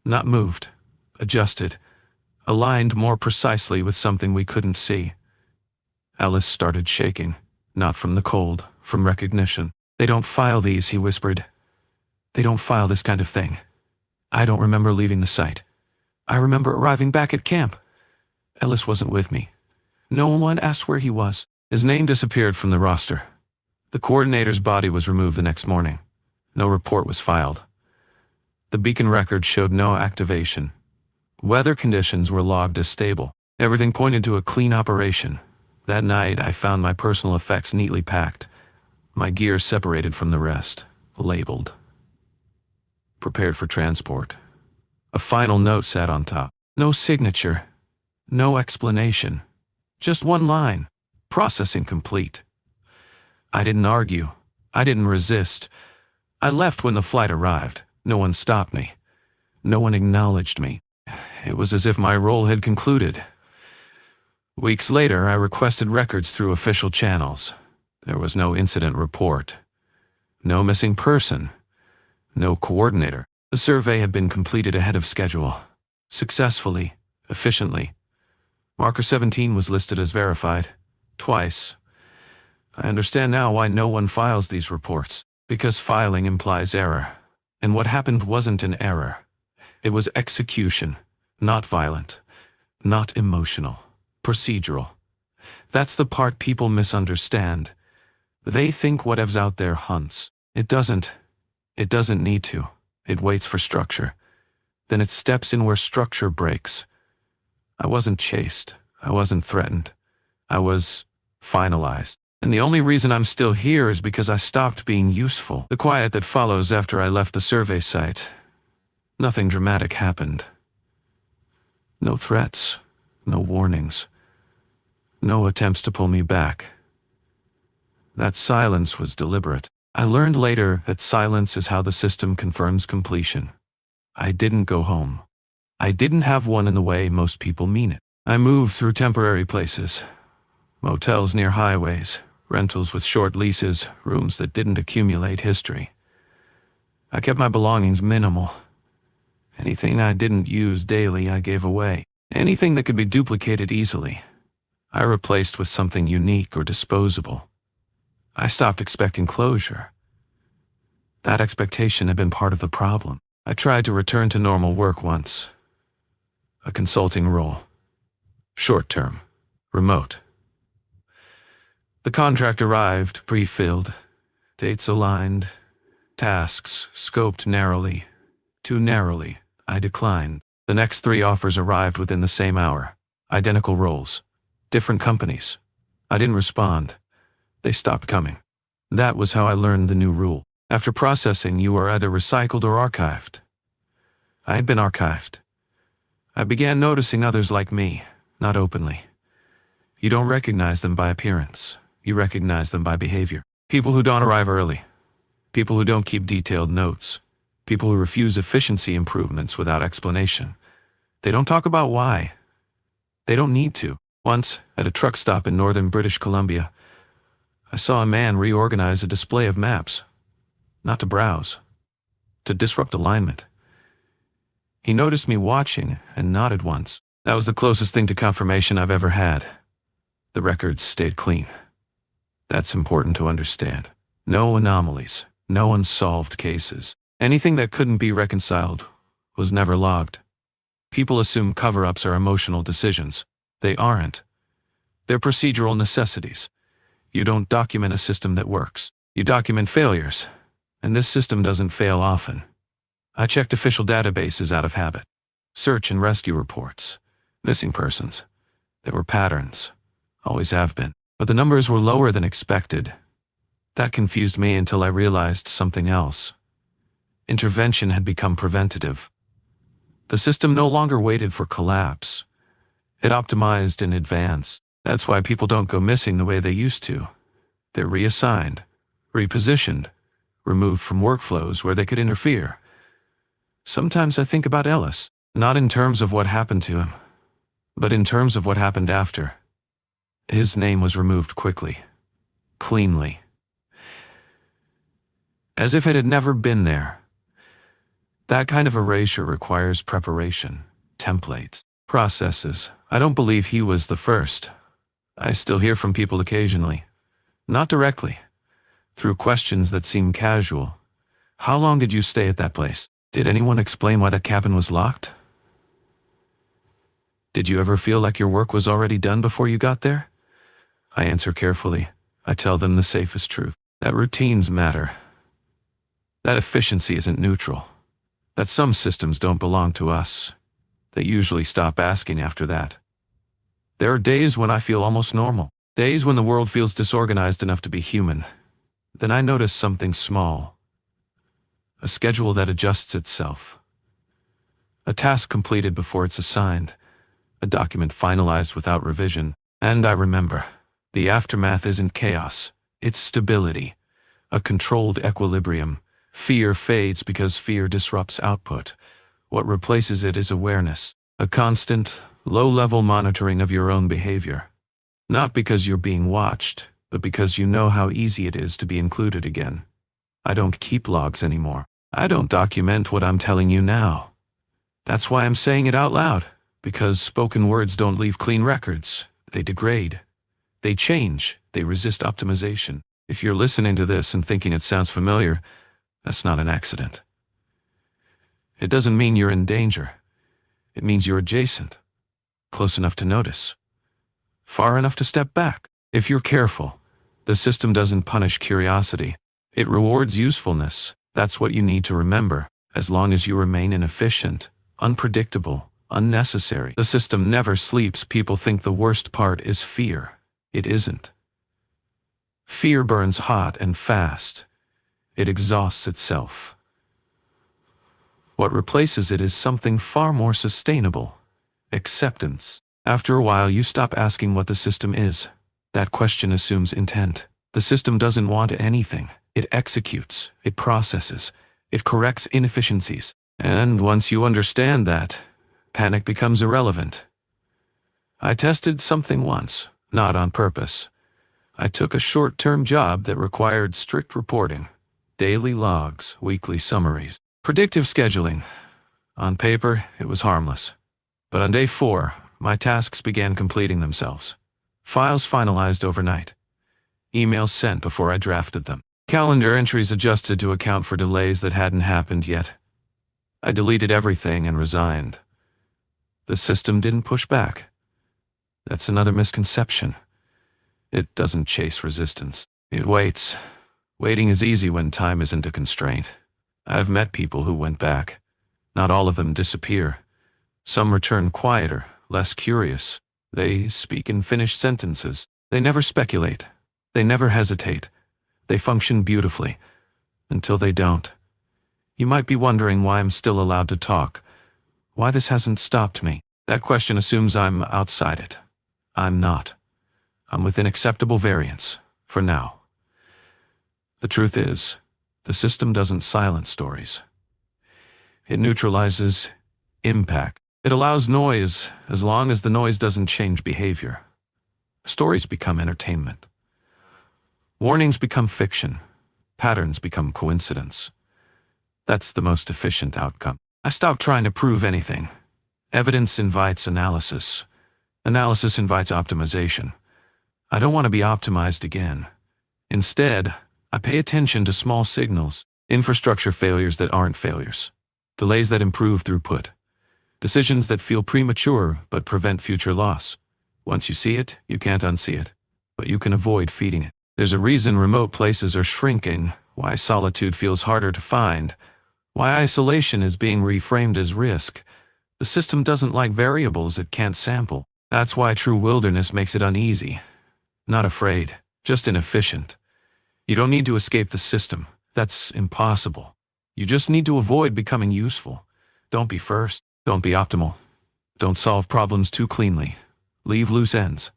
Not moved. Adjusted. Aligned more precisely with something we couldn't see. Alice started shaking. Not from the cold, from recognition. "They don't file these," he whispered. "They don't file this kind of thing. I don't remember leaving the site. I remember arriving back at camp. Ellis wasn't with me. No one asked where he was. His name disappeared from the roster. The coordinator's body was removed the next morning. No report was filed. The beacon record showed no activation. Weather conditions were logged as stable. Everything pointed to a clean operation. That night, I found my personal effects neatly packed. My gear separated from the rest, labeled. Prepared for transport. A final note sat on top. No signature. No explanation. Just one line. Processing complete. I didn't argue. I didn't resist. I left when the flight arrived. No one stopped me. No one acknowledged me. It was as if my role had concluded. Weeks later, I requested records through official channels. There was no incident report. No missing person. No coordinator. The survey had been completed ahead of schedule. Successfully. Efficiently. Marker 17 was listed as verified. Twice. I understand now why no one files these reports. Because filing implies error. And what happened wasn't an error. It was execution. Not violent. Not emotional. Procedural. That's the part people misunderstand. They think whatever's out there hunts. It doesn't. It doesn't need to. It waits for structure. Then it steps in where structure breaks. I wasn't chased. I wasn't threatened. I was finalized. And the only reason I'm still here is because I stopped being useful. The quiet that follows after I left the survey site. Nothing dramatic happened. No threats. No warnings. No attempts to pull me back. That silence was deliberate. I learned later that silence is how the system confirms completion. I didn't go home. I didn't have one in the way most people mean it. I moved through temporary places. Motels near highways, rentals with short leases, rooms that didn't accumulate history. I kept my belongings minimal. Anything I didn't use daily, I gave away. Anything that could be duplicated easily, I replaced with something unique or disposable. I stopped expecting closure. That expectation had been part of the problem. I tried to return to normal work once. A consulting role. Short-term. Remote. The contract arrived, pre-filled. Dates aligned. Tasks scoped narrowly. Too narrowly. I declined. The next 3 offers arrived within the same hour. Identical roles. Different companies. I didn't respond. They stopped coming. That was how I learned the new rule. After processing, you are either recycled or archived. I had been archived. I began noticing others like me, not openly. You don't recognize them by appearance. You recognize them by behavior. People who don't arrive early. People who don't keep detailed notes. People who refuse efficiency improvements without explanation. They don't talk about why. They don't need to. Once, at a truck stop in northern British Columbia, I saw a man reorganize a display of maps. Not to browse. To disrupt alignment. He noticed me watching and nodded once. That was the closest thing to confirmation I've ever had. The records stayed clean. That's important to understand. No anomalies. No unsolved cases. Anything that couldn't be reconciled was never logged. People assume cover-ups are emotional decisions. They aren't. They're procedural necessities. You don't document a system that works. You document failures. And this system doesn't fail often. I checked official databases out of habit. Search and rescue reports. Missing persons. There were patterns. Always have been. But the numbers were lower than expected. That confused me until I realized something else. Intervention had become preventative. The system no longer waited for collapse. It optimized in advance. That's why people don't go missing the way they used to. They're reassigned, repositioned, removed from workflows where they could interfere. Sometimes I think about Ellis, not in terms of what happened to him, but in terms of what happened after. His name was removed quickly, cleanly, as if it had never been there. That kind of erasure requires preparation, templates, processes. I don't believe he was the first. I still hear from people occasionally. Not directly. Through questions that seem casual. How long did you stay at that place? Did anyone explain why that cabin was locked? Did you ever feel like your work was already done before you got there? I answer carefully. I tell them the safest truth. That routines matter. That efficiency isn't neutral. That some systems don't belong to us. They usually stop asking after that. There are days when I feel almost normal. Days when the world feels disorganized enough to be human. Then I notice something small. A schedule that adjusts itself. A task completed before it's assigned. A document finalized without revision. And I remember. The aftermath isn't chaos. It's stability. A controlled equilibrium. Fear fades because fear disrupts output. What replaces it is awareness. A constant, low-level monitoring of your own behavior. Not because you're being watched, but because you know how easy it is to be included again. I don't keep logs anymore. I don't document what I'm telling you now. That's why I'm saying it out loud, because spoken words don't leave clean records. They degrade. They change. They resist optimization. If you're listening to this and thinking it sounds familiar, that's not an accident. It doesn't mean you're in danger. It means you're adjacent, close enough to notice, far enough to step back. If you're careful, the system doesn't punish curiosity. It rewards usefulness. That's what you need to remember. As long as you remain inefficient, unpredictable, unnecessary. The system never sleeps. People think the worst part is fear. It isn't. Fear burns hot and fast. It exhausts itself. What replaces it is something far more sustainable. Acceptance. After a while, you stop asking what the system is. That question assumes intent. The system doesn't want anything. It executes. It processes. It corrects inefficiencies. And once you understand that, panic becomes irrelevant. I tested something once, not on purpose. I took a short-term job that required strict reporting. Daily logs, weekly summaries. Predictive scheduling. On paper, it was harmless. But on day 4, my tasks began completing themselves. Files finalized overnight. Emails sent before I drafted them. Calendar entries adjusted to account for delays that hadn't happened yet. I deleted everything and resigned. The system didn't push back. That's another misconception. It doesn't chase resistance. It waits. Waiting is easy when time isn't a constraint. I've met people who went back. Not all of them disappear. Some return quieter, less curious. They speak in finished sentences. They never speculate. They never hesitate. They function beautifully. Until they don't. You might be wondering why I'm still allowed to talk. Why this hasn't stopped me. That question assumes I'm outside it. I'm not. I'm within acceptable variance. For now. The truth is, The system doesn't silence stories. It neutralizes impact. It allows noise as long as the noise doesn't change behavior. Stories become entertainment. Warnings become fiction. Patterns become coincidence. That's the most efficient outcome. I stopped trying to prove anything. Evidence invites analysis. Analysis invites optimization. I don't want to be optimized again. Instead, I pay attention to small signals, infrastructure failures that aren't failures, delays that improve throughput, decisions that feel premature but prevent future loss. Once you see it, you can't unsee it, but you can avoid feeding it. There's a reason remote places are shrinking, why solitude feels harder to find, why isolation is being reframed as risk. The system doesn't like variables it can't sample. That's why true wilderness makes it uneasy. Not afraid, just inefficient. You don't need to escape the system. That's impossible. You just need to avoid becoming useful. Don't be first. Don't be optimal. Don't solve problems too cleanly. Leave loose ends.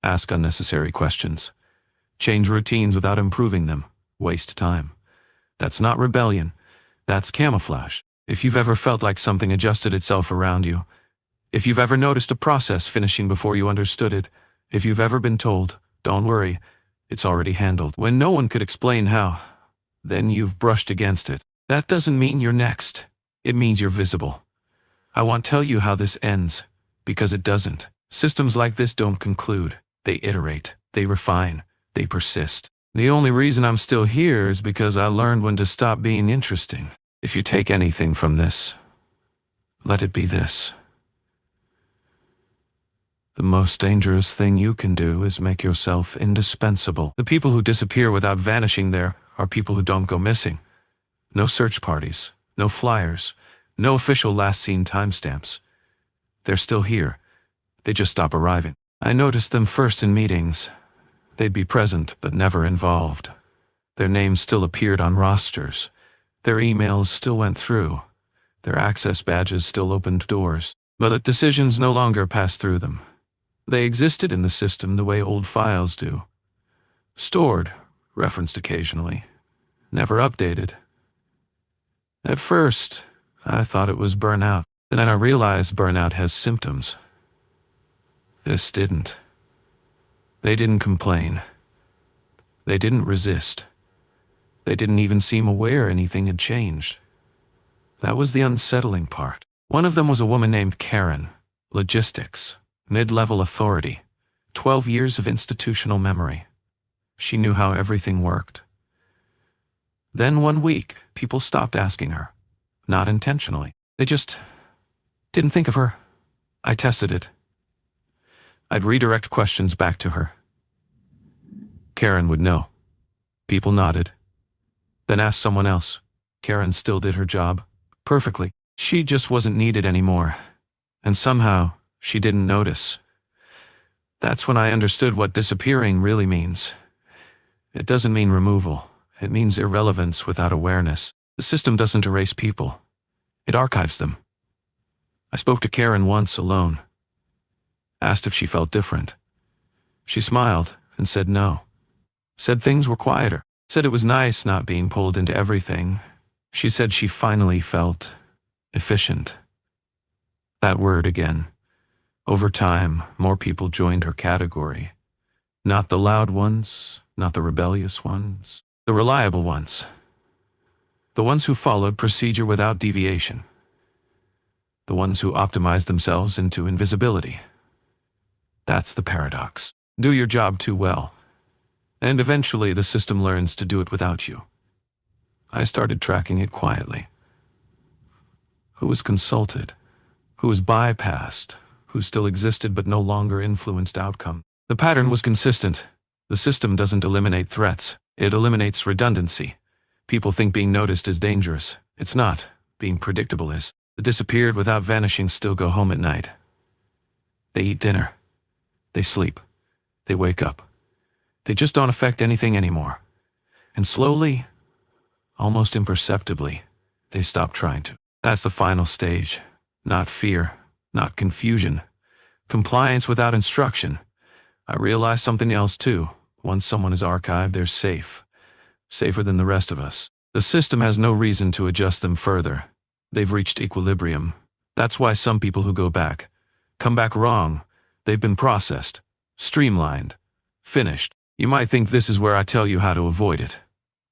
Ask unnecessary questions. Change routines without improving them. Waste time. That's not rebellion. That's camouflage. If you've ever felt like something adjusted itself around you, if you've ever noticed a process finishing before you understood it, if you've ever been told, don't worry, it's already handled, when no one could explain how, then you've brushed against it. That doesn't mean you're next. It means you're visible. I won't tell you how this ends, because it doesn't. Systems like this don't conclude. They iterate, they refine, they persist. The only reason I'm still here is because I learned when to stop being interesting. If you take anything from this, let it be this. The most dangerous thing you can do is make yourself indispensable. The people who disappear without vanishing there are people who don't go missing. No search parties, no flyers, no official last seen timestamps. They're still here. They just stop arriving. I noticed them first in meetings. They'd be present but never involved. Their names still appeared on rosters. Their emails still went through. Their access badges still opened doors. But decisions no longer passed through them. They existed in the system the way old files do. Stored, referenced occasionally, never updated. At first, I thought it was burnout. Then I realized burnout has symptoms. This didn't. They didn't complain. They didn't resist. They didn't even seem aware anything had changed. That was the unsettling part. One of them was a woman named Karen. Logistics. Mid-level authority. 12 years of institutional memory. She knew how everything worked. Then one week, people stopped asking her. Not intentionally. They just didn't think of her. I tested it. I'd redirect questions back to her. Karen would know. People nodded. Then asked someone else. Karen still did her job. Perfectly. She just wasn't needed anymore. And somehow, she didn't notice. That's when I understood what disappearing really means. It doesn't mean removal. It means irrelevance without awareness. The system doesn't erase people. It archives them. I spoke to Karen once alone. Asked if she felt different. She smiled and said no. Said things were quieter. Said it was nice not being pulled into everything. She said she finally felt efficient. That word again. Over time, more people joined her category. Not the loud ones, not the rebellious ones, the reliable ones. The ones who followed procedure without deviation. The ones who optimized themselves into invisibility. That's the paradox. Do your job too well, and eventually the system learns to do it without you. I started tracking it quietly. Who was consulted? Who was bypassed? Who still existed but no longer influenced outcome? The pattern was consistent. The system doesn't eliminate threats. It eliminates redundancy. People think being noticed is dangerous. It's not. Being predictable is. The disappeared without vanishing still go home at night. They eat dinner. They sleep. They wake up. They just don't affect anything anymore. And slowly, almost imperceptibly, they stop trying to. That's the final stage. Not fear, not confusion. Compliance without instruction. I realized something else too. Once someone is archived, they're safe. Safer than the rest of us. The system has no reason to adjust them further. They've reached equilibrium. That's why some people who go back come back wrong. They've been processed, streamlined, finished. You might think this is where I tell you how to avoid it.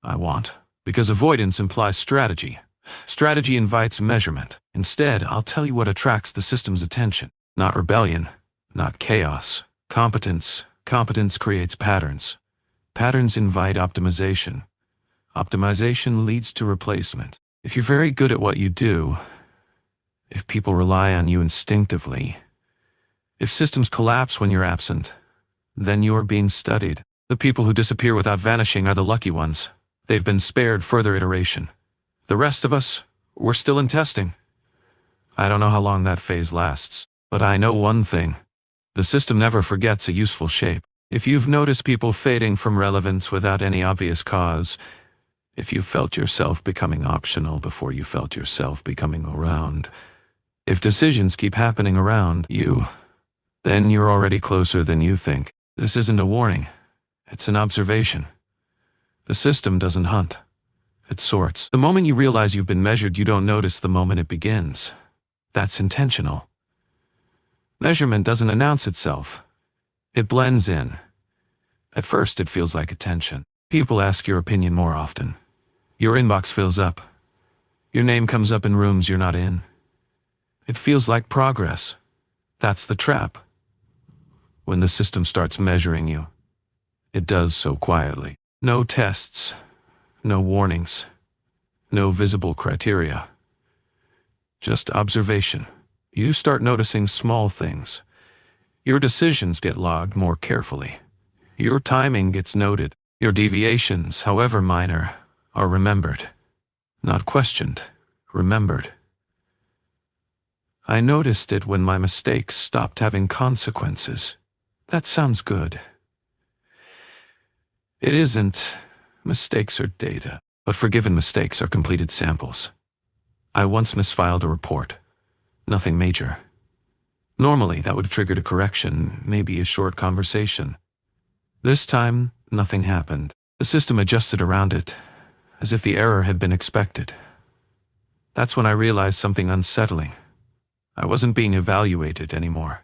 I won't, because avoidance implies strategy. Strategy invites measurement. Instead, I'll tell you what attracts the system's attention. Not rebellion, not chaos. Competence. Competence creates patterns. Patterns invite optimization. Optimization leads to replacement. If you're very good at what you do, if people rely on you instinctively, if systems collapse when you're absent, then you are being studied. The people who disappear without vanishing are the lucky ones. They've been spared further iteration. The rest of us, we're still in testing. I don't know how long that phase lasts, but I know one thing. The system never forgets a useful shape. If you've noticed people fading from relevance without any obvious cause, if you felt yourself becoming optional before you felt yourself becoming around, if decisions keep happening around you, then you're already closer than you think. This isn't a warning. It's an observation. The system doesn't hunt. It sorts. The moment you realize you've been measured, you don't notice the moment it begins. That's intentional. Measurement doesn't announce itself. It blends in. At first, it feels like attention. People ask your opinion more often. Your inbox fills up. Your name comes up in rooms you're not in. It feels like progress. That's the trap. When the system starts measuring you, it does so quietly. No tests, no warnings, no visible criteria. Just observation. You start noticing small things. Your decisions get logged more carefully. Your timing gets noted. Your deviations, however minor, are remembered. Not questioned, remembered. I noticed it when my mistakes stopped having consequences. That sounds good. It isn't. Mistakes are data, but forgiven mistakes are completed samples. I once misfiled a report. Nothing major. Normally, that would have triggered a correction, maybe a short conversation. This time, nothing happened. The system adjusted around it, as if the error had been expected. That's when I realized something unsettling. I wasn't being evaluated anymore.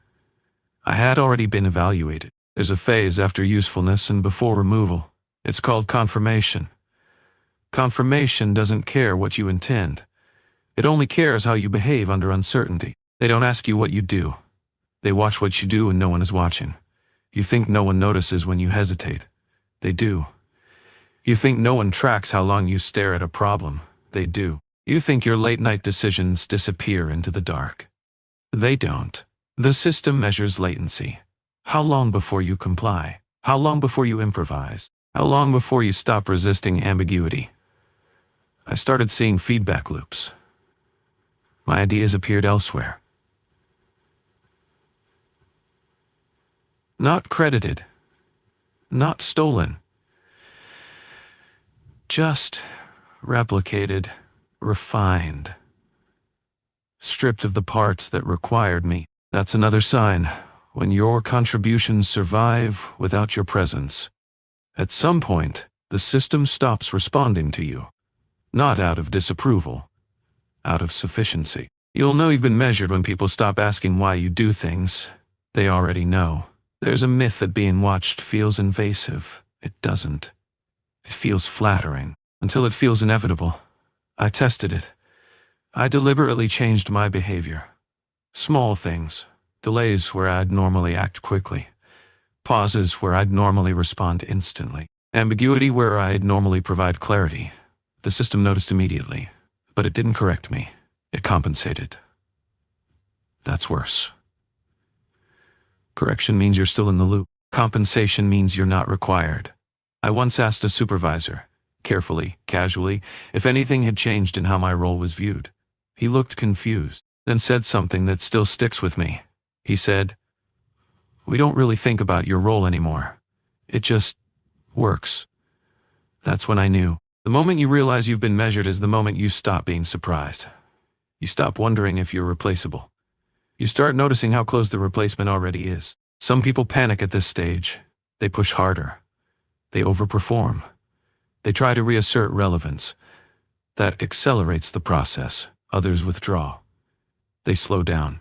I had already been evaluated. There's a phase after usefulness and before removal. It's called confirmation. Confirmation doesn't care what you intend. It only cares how you behave under uncertainty. They don't ask you what you do. They watch what you do and no one is watching. You think no one notices when you hesitate. They do. You think no one tracks how long you stare at a problem. They do. You think your late-night decisions disappear into the dark. They don't. The system measures latency. How long before you comply? How long before you improvise? How long before you stop resisting ambiguity? I started seeing feedback loops. My ideas appeared elsewhere. Not credited. Not stolen. Just replicated, refined. Stripped of the parts that required me. That's another sign. When your contributions survive without your presence. At some point, the system stops responding to you. Not out of disapproval. Out of sufficiency. You'll know you've been measured when people stop asking why you do things. They already know. There's a myth that being watched feels invasive. It doesn't. It feels flattering. Until it feels inevitable. I tested it. I deliberately changed my behavior. Small things. Delays where I'd normally act quickly. Pauses where I'd normally respond instantly. Ambiguity where I'd normally provide clarity. The system noticed immediately, but it didn't correct me. It compensated. That's worse. Correction means you're still in the loop. Compensation means you're not required. I once asked a supervisor, carefully, casually, if anything had changed in how my role was viewed. He looked confused, then said something that still sticks with me. He said, "We don't really think about your role anymore. It just works." That's when I knew. The moment you realize you've been measured is the moment you stop being surprised. You stop wondering if you're replaceable. You start noticing how close the replacement already is. Some people panic at this stage. They push harder. They overperform. They try to reassert relevance. That accelerates the process. Others withdraw. They slow down.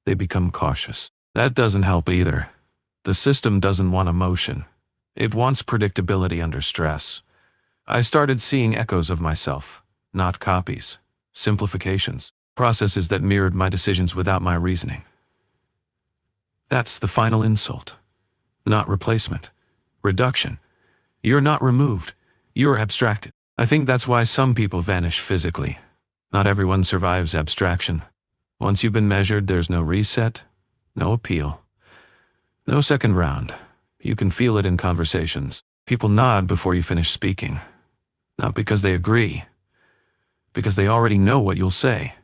They become cautious. That doesn't help either. The system doesn't want emotion. It wants predictability under stress. I started seeing echoes of myself, not copies, simplifications, processes that mirrored my decisions without my reasoning. That's the final insult. Not replacement. Reduction. You're not removed. You're abstracted. I think that's why some people vanish physically. Not everyone survives abstraction. Once you've been measured, there's no reset, no appeal, no second round. You can feel it in conversations. People nod before you finish speaking. Not because they agree, because they already know what you'll say.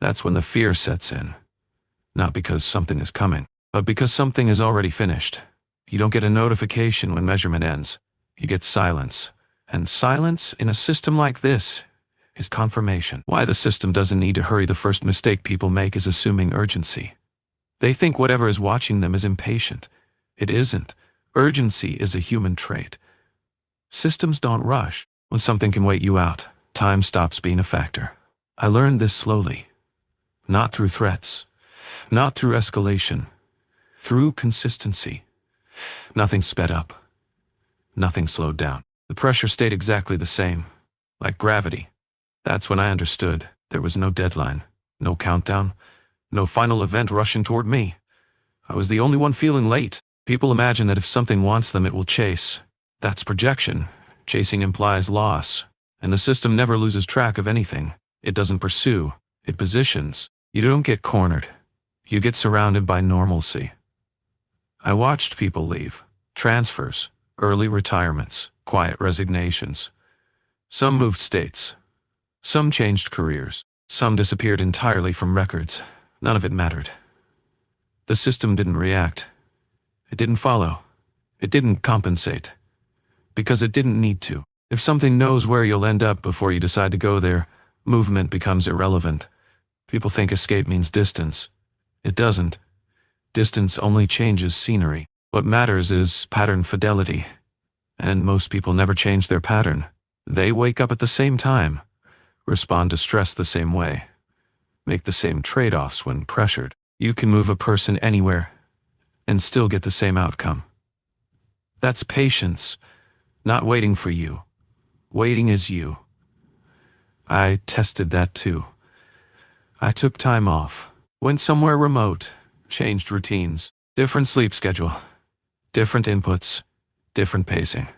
That's when the fear sets in. Not because something is coming, but because something is already finished. You don't get a notification when measurement ends. You get silence. And silence in a system like this is confirmation. Why the system doesn't need to hurry. The first mistake people make is assuming urgency. They think whatever is watching them is impatient. It isn't. Urgency is a human trait. Systems don't rush. When something can wait you out, time stops being a factor. I learned this slowly. Not through threats. Not through escalation. Through consistency. Nothing sped up. Nothing slowed down. The pressure stayed exactly the same, like gravity. That's when I understood there was no deadline, no countdown, no final event rushing toward me. I was the only one feeling late. People imagine that if something wants them, it will chase. That's projection. Chasing implies loss, and the system never loses track of anything. It doesn't pursue, it positions. You don't get cornered. You get surrounded by normalcy. I watched people leave. Transfers, early retirements, quiet resignations. Some moved states. Some changed careers. Some disappeared entirely from records. None of it mattered. The system didn't react. It didn't follow. It didn't compensate. Because it didn't need to. If something knows where you'll end up before you decide to go there, movement becomes irrelevant. People think escape means distance. It doesn't. Distance only changes scenery. What matters is pattern fidelity. And most people never change their pattern. They wake up at the same time, respond to stress the same way, make the same trade-offs when pressured. You can move a person anywhere and still get the same outcome. That's patience, not waiting for you. Waiting is you. I tested that too. I took time off, went somewhere remote, changed routines, different sleep schedule, different inputs, different pacing.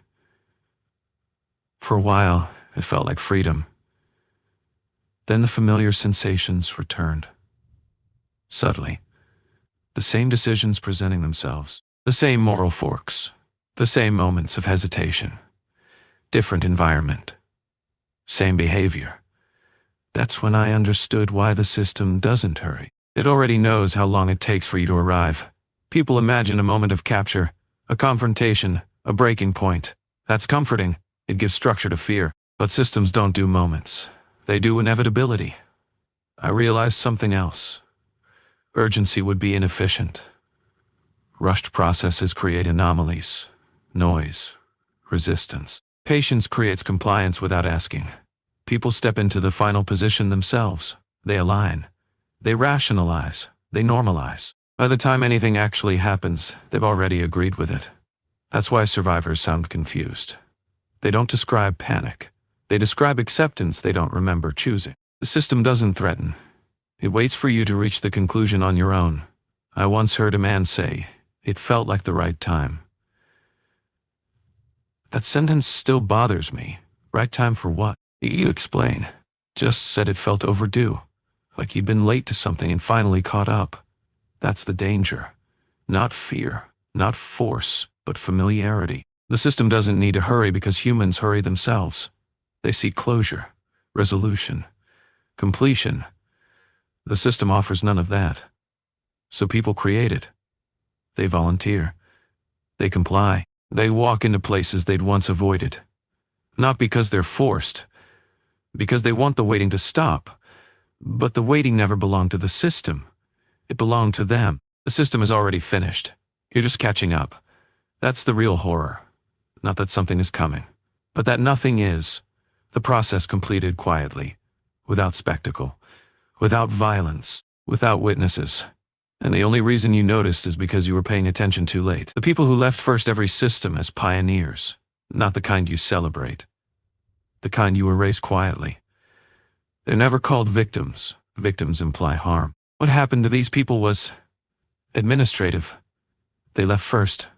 For a while, it felt like freedom. Then the familiar sensations returned. Subtly. The same decisions presenting themselves. The same moral forks. The same moments of hesitation. Different environment. Same behavior. That's when I understood why the system doesn't hurry. It already knows how long it takes for you to arrive. People imagine a moment of capture, a confrontation, a breaking point. That's comforting. It gives structure to fear. But systems don't do moments. They do inevitability. I realized something else. Urgency would be inefficient. Rushed processes create anomalies, noise, resistance. Patience creates compliance without asking. People step into the final position themselves. They align. They rationalize. They normalize. By the time anything actually happens, they've already agreed with it. That's why survivors sound confused. They don't describe panic. They describe acceptance they don't remember choosing. The system doesn't threaten. It waits for you to reach the conclusion on your own. I once heard a man say, "It felt like the right time." That sentence still bothers me. Right time for what? You explain. Just said it felt overdue. Like he'd been late to something and finally caught up. That's the danger. Not fear, not force, but familiarity. The system doesn't need to hurry because humans hurry themselves. They seek closure, resolution, completion. The system offers none of that. So people create it. They volunteer. They comply. They walk into places they'd once avoided. Not because they're forced, because they want the waiting to stop. But the waiting never belonged to the system. It belonged to them. The system is already finished. You're just catching up. That's the real horror. Not that something is coming, but that nothing is. The process completed quietly, without spectacle, without violence, without witnesses. And the only reason you noticed is because you were paying attention too late. The people who left first every system as pioneers, not the kind you celebrate, the kind you erase quietly. They're never called victims. Victims imply harm. What happened to these people was administrative. They left first,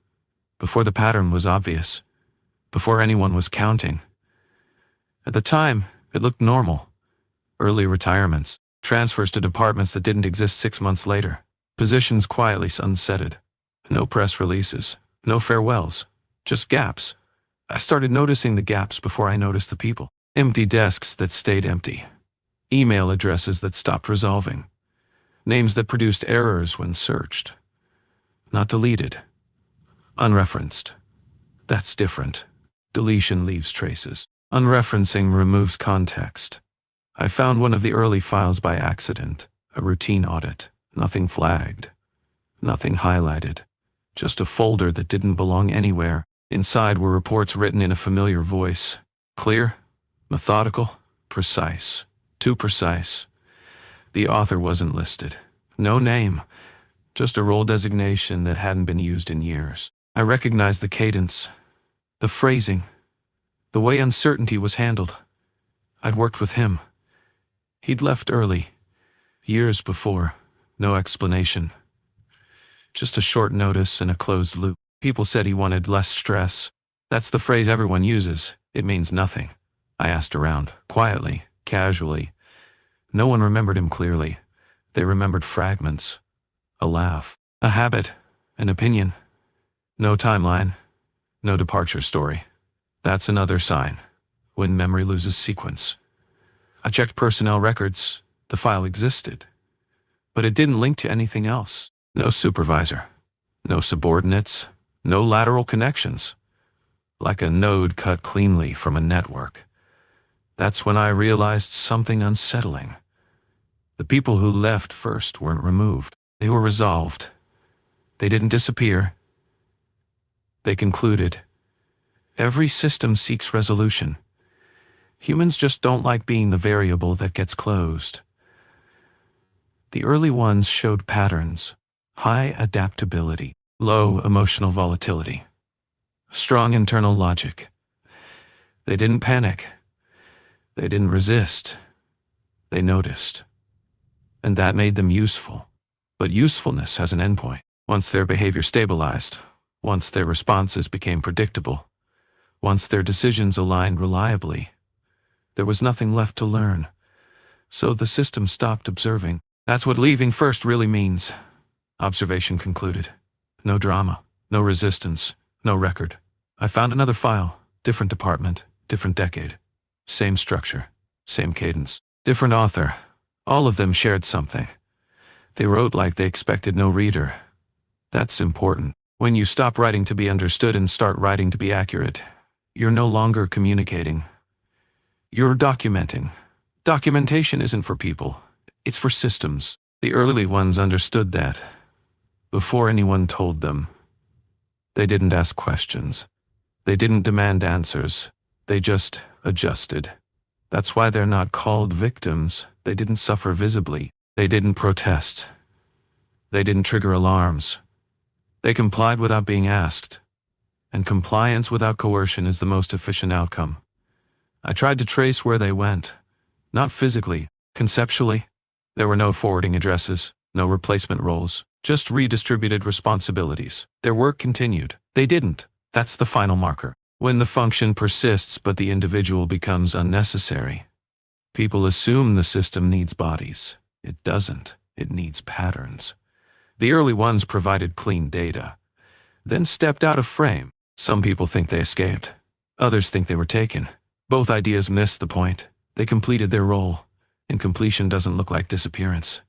before the pattern was obvious, before anyone was counting. At the time, it looked normal. Early retirements, transfers to departments that didn't exist 6 months later, positions quietly sunsetted. No press releases, no farewells, just gaps. I started noticing the gaps before I noticed the people. Empty desks that stayed empty. Email addresses that stopped resolving. Names that produced errors when searched. Not deleted. Unreferenced. That's different. Deletion leaves traces. Unreferencing removes context. I found one of the early files by accident, a routine audit. Nothing flagged. Nothing highlighted. Just a folder that didn't belong anywhere. Inside were reports written in a familiar voice. Clear, methodical, precise. Too precise. The author wasn't listed. No name. Just a role designation that hadn't been used in years. I recognized the cadence, the phrasing, the way uncertainty was handled. I'd worked with him. He'd left early, years before. No explanation. Just a short notice and a closed loop. People said he wanted less stress. That's the phrase everyone uses. It means nothing. I asked around, quietly, casually. No one remembered him clearly. They remembered fragments. A laugh. A habit. An opinion. No timeline. No departure story. That's another sign. When memory loses sequence. I checked personnel records. The file existed. But it didn't link to anything else. No supervisor. No subordinates. No lateral connections. Like a node cut cleanly from a network. That's when I realized something unsettling. The people who left first weren't removed. They were resolved. They didn't disappear. They concluded. Every system seeks resolution. Humans just don't like being the variable that gets closed. The early ones showed patterns, high adaptability, low emotional volatility, strong internal logic. They didn't panic. They didn't resist. They noticed. And that made them useful. But usefulness has an endpoint. Once their behavior stabilized, once their responses became predictable, once their decisions aligned reliably, there was nothing left to learn. So the system stopped observing. That's what leaving first really means. Observation concluded. No drama, no resistance, no record. I found another file, different department, different decade. Same structure, same cadence, different author. All of them shared something. They wrote like they expected no reader. That's important. When you stop writing to be understood and start writing to be accurate, you're no longer communicating. You're documenting. Documentation isn't for people. It's for systems. The early ones understood that. Before anyone told them. They didn't ask questions. They didn't demand answers. They just adjusted. That's why they're not called victims. They didn't suffer visibly. They didn't protest. They didn't trigger alarms. They complied without being asked. And compliance without coercion is the most efficient outcome. I tried to trace where they went. Not physically, conceptually. There were no forwarding addresses, no replacement roles, just redistributed responsibilities. Their work continued. They didn't. That's the final marker. When the function persists but the individual becomes unnecessary. People assume the system needs bodies. It doesn't. It needs patterns. The early ones provided clean data, then stepped out of frame. Some people think they escaped. Others think they were taken. Both ideas missed the point. They completed their role, and completion doesn't look like disappearance.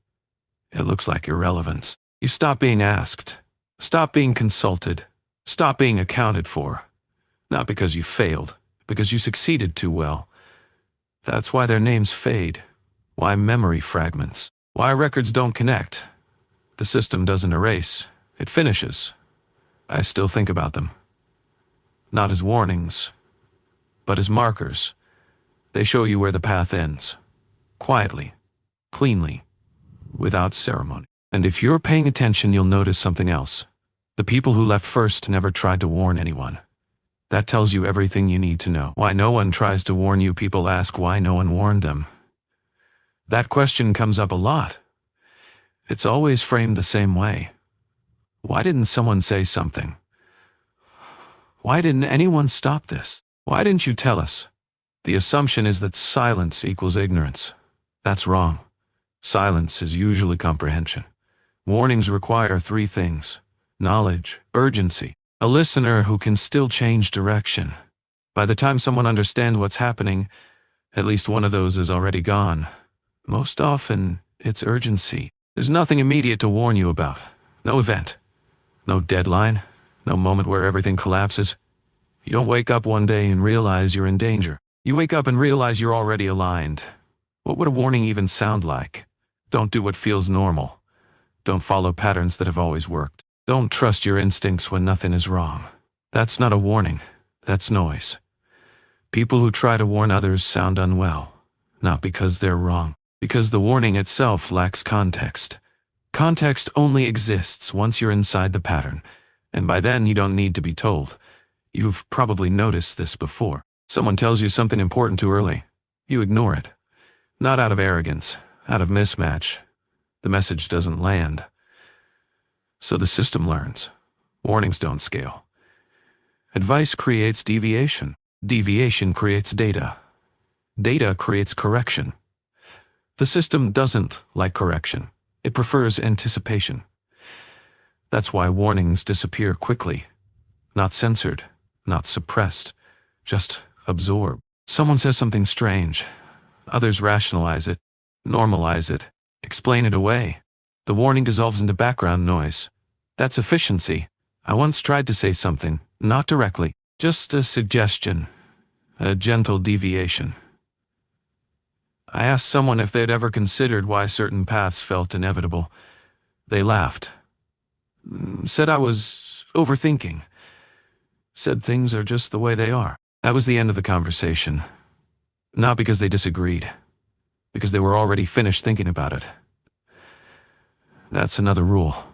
It looks like irrelevance. You stop being asked. Stop being consulted. Stop being accounted for. Not because you failed, because you succeeded too well. That's why their names fade. Why memory fragments. Why records don't connect. The system doesn't erase. It finishes. I still think about them. Not as warnings, but as markers. They show you where the path ends. Quietly. Cleanly. Without ceremony. And if you're paying attention, you'll notice something else. The people who left first never tried to warn anyone. That tells you everything you need to know. Why no one tries to warn you. People ask why no one warned them. That question comes up a lot. It's always framed the same way. Why didn't someone say something? Why didn't anyone stop this? Why didn't you tell us? The assumption is that silence equals ignorance. That's wrong. Silence is usually comprehension. Warnings require 3 things: knowledge, urgency, a listener who can still change direction. By the time someone understands what's happening, at least one of those is already gone. Most often, it's urgency. There's nothing immediate to warn you about. No event. No deadline. No moment where everything collapses. You don't wake up one day and realize you're in danger. You wake up and realize you're already aligned. What would a warning even sound like? Don't do what feels normal. Don't follow patterns that have always worked. Don't trust your instincts when nothing is wrong. That's not a warning. That's noise. People who try to warn others sound unwell. Not because they're wrong. Because the warning itself lacks context. Context only exists once you're inside the pattern. And by then you don't need to be told. You've probably noticed this before. Someone tells you something important too early. You ignore it. Not out of arrogance, out of mismatch. The message doesn't land. So the system learns. Warnings don't scale. Advice creates deviation. Deviation creates data. Data creates correction. The system doesn't like correction. It prefers anticipation. That's why warnings disappear quickly. Not censored, not suppressed, just absorbed. Someone says something strange. Others rationalize it, normalize it, explain it away. The warning dissolves into background noise. That's efficiency. I once tried to say something, not directly, just a suggestion, a gentle deviation. I asked someone if they'd ever considered why certain paths felt inevitable. They laughed. Said I was overthinking. Said things are just the way they are. That was the end of the conversation. Not because they disagreed. Because they were already finished thinking about it. That's another rule.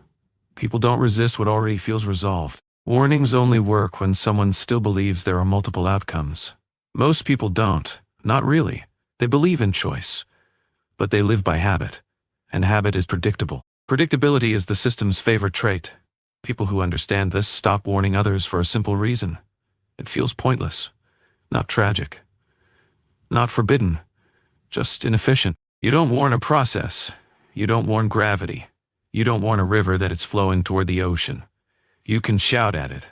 People don't resist what already feels resolved. Warnings only work when someone still believes there are multiple outcomes. Most people don't. Not really. They believe in choice. But they live by habit. And habit is predictable. Predictability is the system's favorite trait. People who understand this stop warning others for a simple reason. It feels pointless. Not tragic. Not forbidden. Just inefficient. You don't warn a process. You don't warn gravity. You don't warn a river that it's flowing toward the ocean. You can shout at it.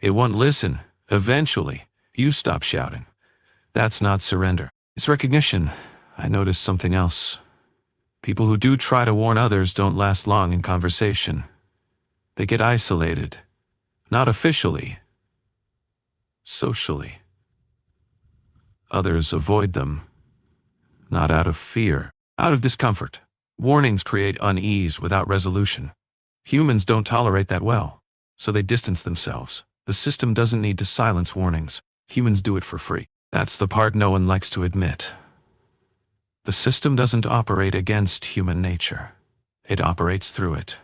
It won't listen. Eventually, you stop shouting. That's not surrender. It's recognition. I noticed something else. People who do try to warn others don't last long in conversation. They get isolated. Not officially. Socially. Others avoid them. Not out of fear. Out of discomfort. Warnings create unease without resolution. Humans don't tolerate that well, so they distance themselves. The system doesn't need to silence warnings. Humans do it for free. That's the part no one likes to admit. The system doesn't operate against human nature. It operates through it.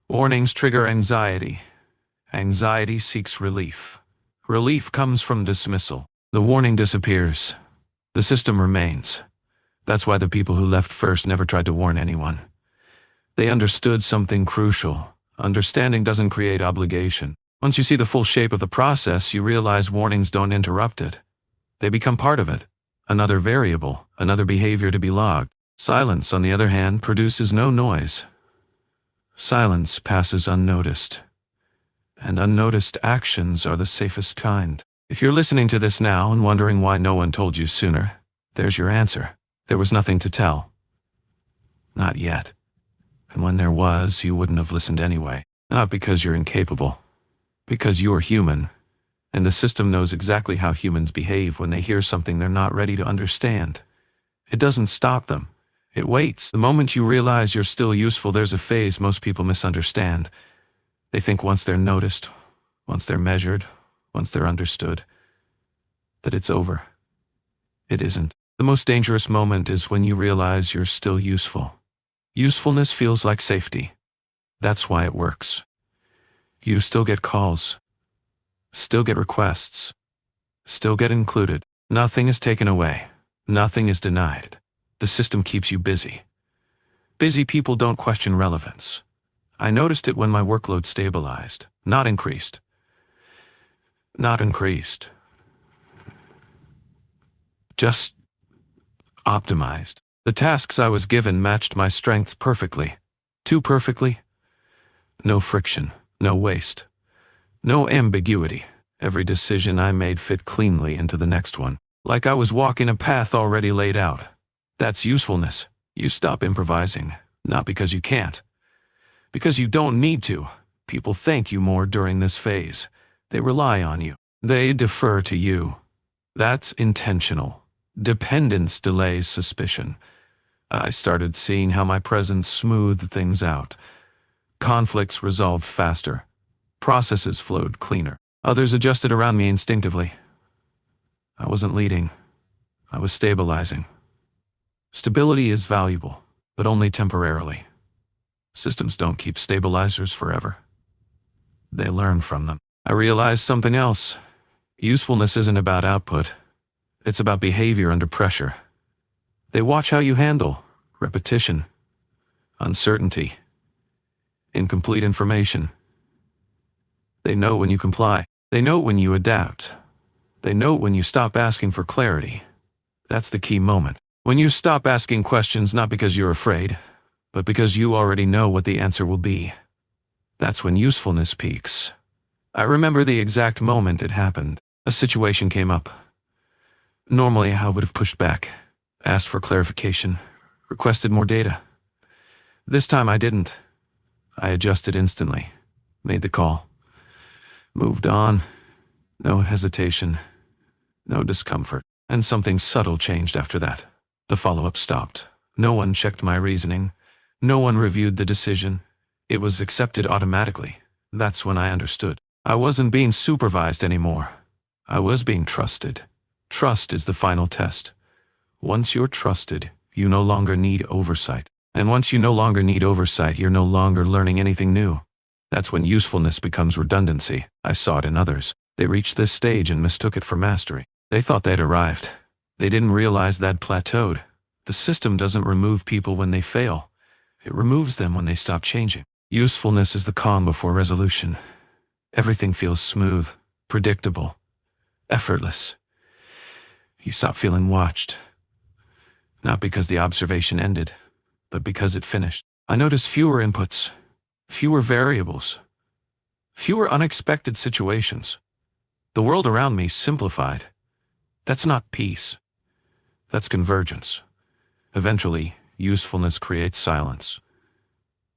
Warnings trigger anxiety. Anxiety seeks relief. Relief comes from dismissal. The warning disappears. The system remains. That's why the people who left first never tried to warn anyone. They understood something crucial. Understanding doesn't create obligation. Once you see the full shape of the process, you realize warnings don't interrupt it. They become part of it. Another variable, another behavior to be logged. Silence, on the other hand, produces no noise. Silence passes unnoticed. And unnoticed actions are the safest kind. If you're listening to this now and wondering why no one told you sooner, there's your answer. There was nothing to tell. Not yet. And when there was, you wouldn't have listened anyway. Not because you're incapable. Because you're human. And the system knows exactly how humans behave when they hear something they're not ready to understand. It doesn't stop them. It waits. The moment you realize you're still useful, there's a phase most people misunderstand. They think once they're noticed, once they're measured, once they're understood, that it's over. It isn't. The most dangerous moment is when you realize you're still useful. Usefulness feels like safety. That's why it works. You still get calls, still get requests, still get included. Nothing is taken away. Nothing is denied. The system keeps you busy. Busy people don't question relevance. I noticed it when my workload stabilized, not increased. Not increased. Just optimized. The tasks I was given matched my strengths perfectly. Too perfectly. No friction, no waste, no ambiguity. Every decision I made fit cleanly into the next one, like I was walking a path already laid out. That's usefulness. You stop improvising, not because you can't, because you don't need to. People thank you more during this phase. They rely on you. They defer to you. That's intentional. Dependence delays suspicion. I started seeing how my presence smoothed things out. Conflicts resolved faster. Processes flowed cleaner. Others adjusted around me instinctively. I wasn't leading. I was stabilizing. Stability is valuable, but only temporarily. Systems don't keep stabilizers forever. They learn from them. I realized something else. Usefulness isn't about output. It's about behavior under pressure. They watch how you handle repetition, uncertainty, incomplete information. They know when you comply. They know when you adapt. They know when you stop asking for clarity. That's the key moment. When you stop asking questions not because you're afraid, but because you already know what the answer will be. That's when usefulness peaks. I remember the exact moment it happened. A situation came up. Normally, I would have pushed back, asked for clarification, requested more data. This time I didn't. I adjusted instantly, made the call, moved on. No hesitation, no discomfort. And something subtle changed after that. The follow-up stopped. No one checked my reasoning. No one reviewed the decision. It was accepted automatically. That's when I understood. I wasn't being supervised anymore. I was being trusted. Trust is the final test. Once you're trusted, you no longer need oversight. And once you no longer need oversight, you're no longer learning anything new. That's when usefulness becomes redundancy. I saw it in others. They reached this stage and mistook it for mastery. They thought they'd arrived. They didn't realize they'd plateaued. The system doesn't remove people when they fail. It removes them when they stop changing. Usefulness is the calm before resolution. Everything feels smooth, predictable, effortless. You stop feeling watched. Not because the observation ended, but because it finished. I noticed fewer inputs, fewer variables, fewer unexpected situations. The world around me simplified. That's not peace. That's convergence. Eventually, usefulness creates silence.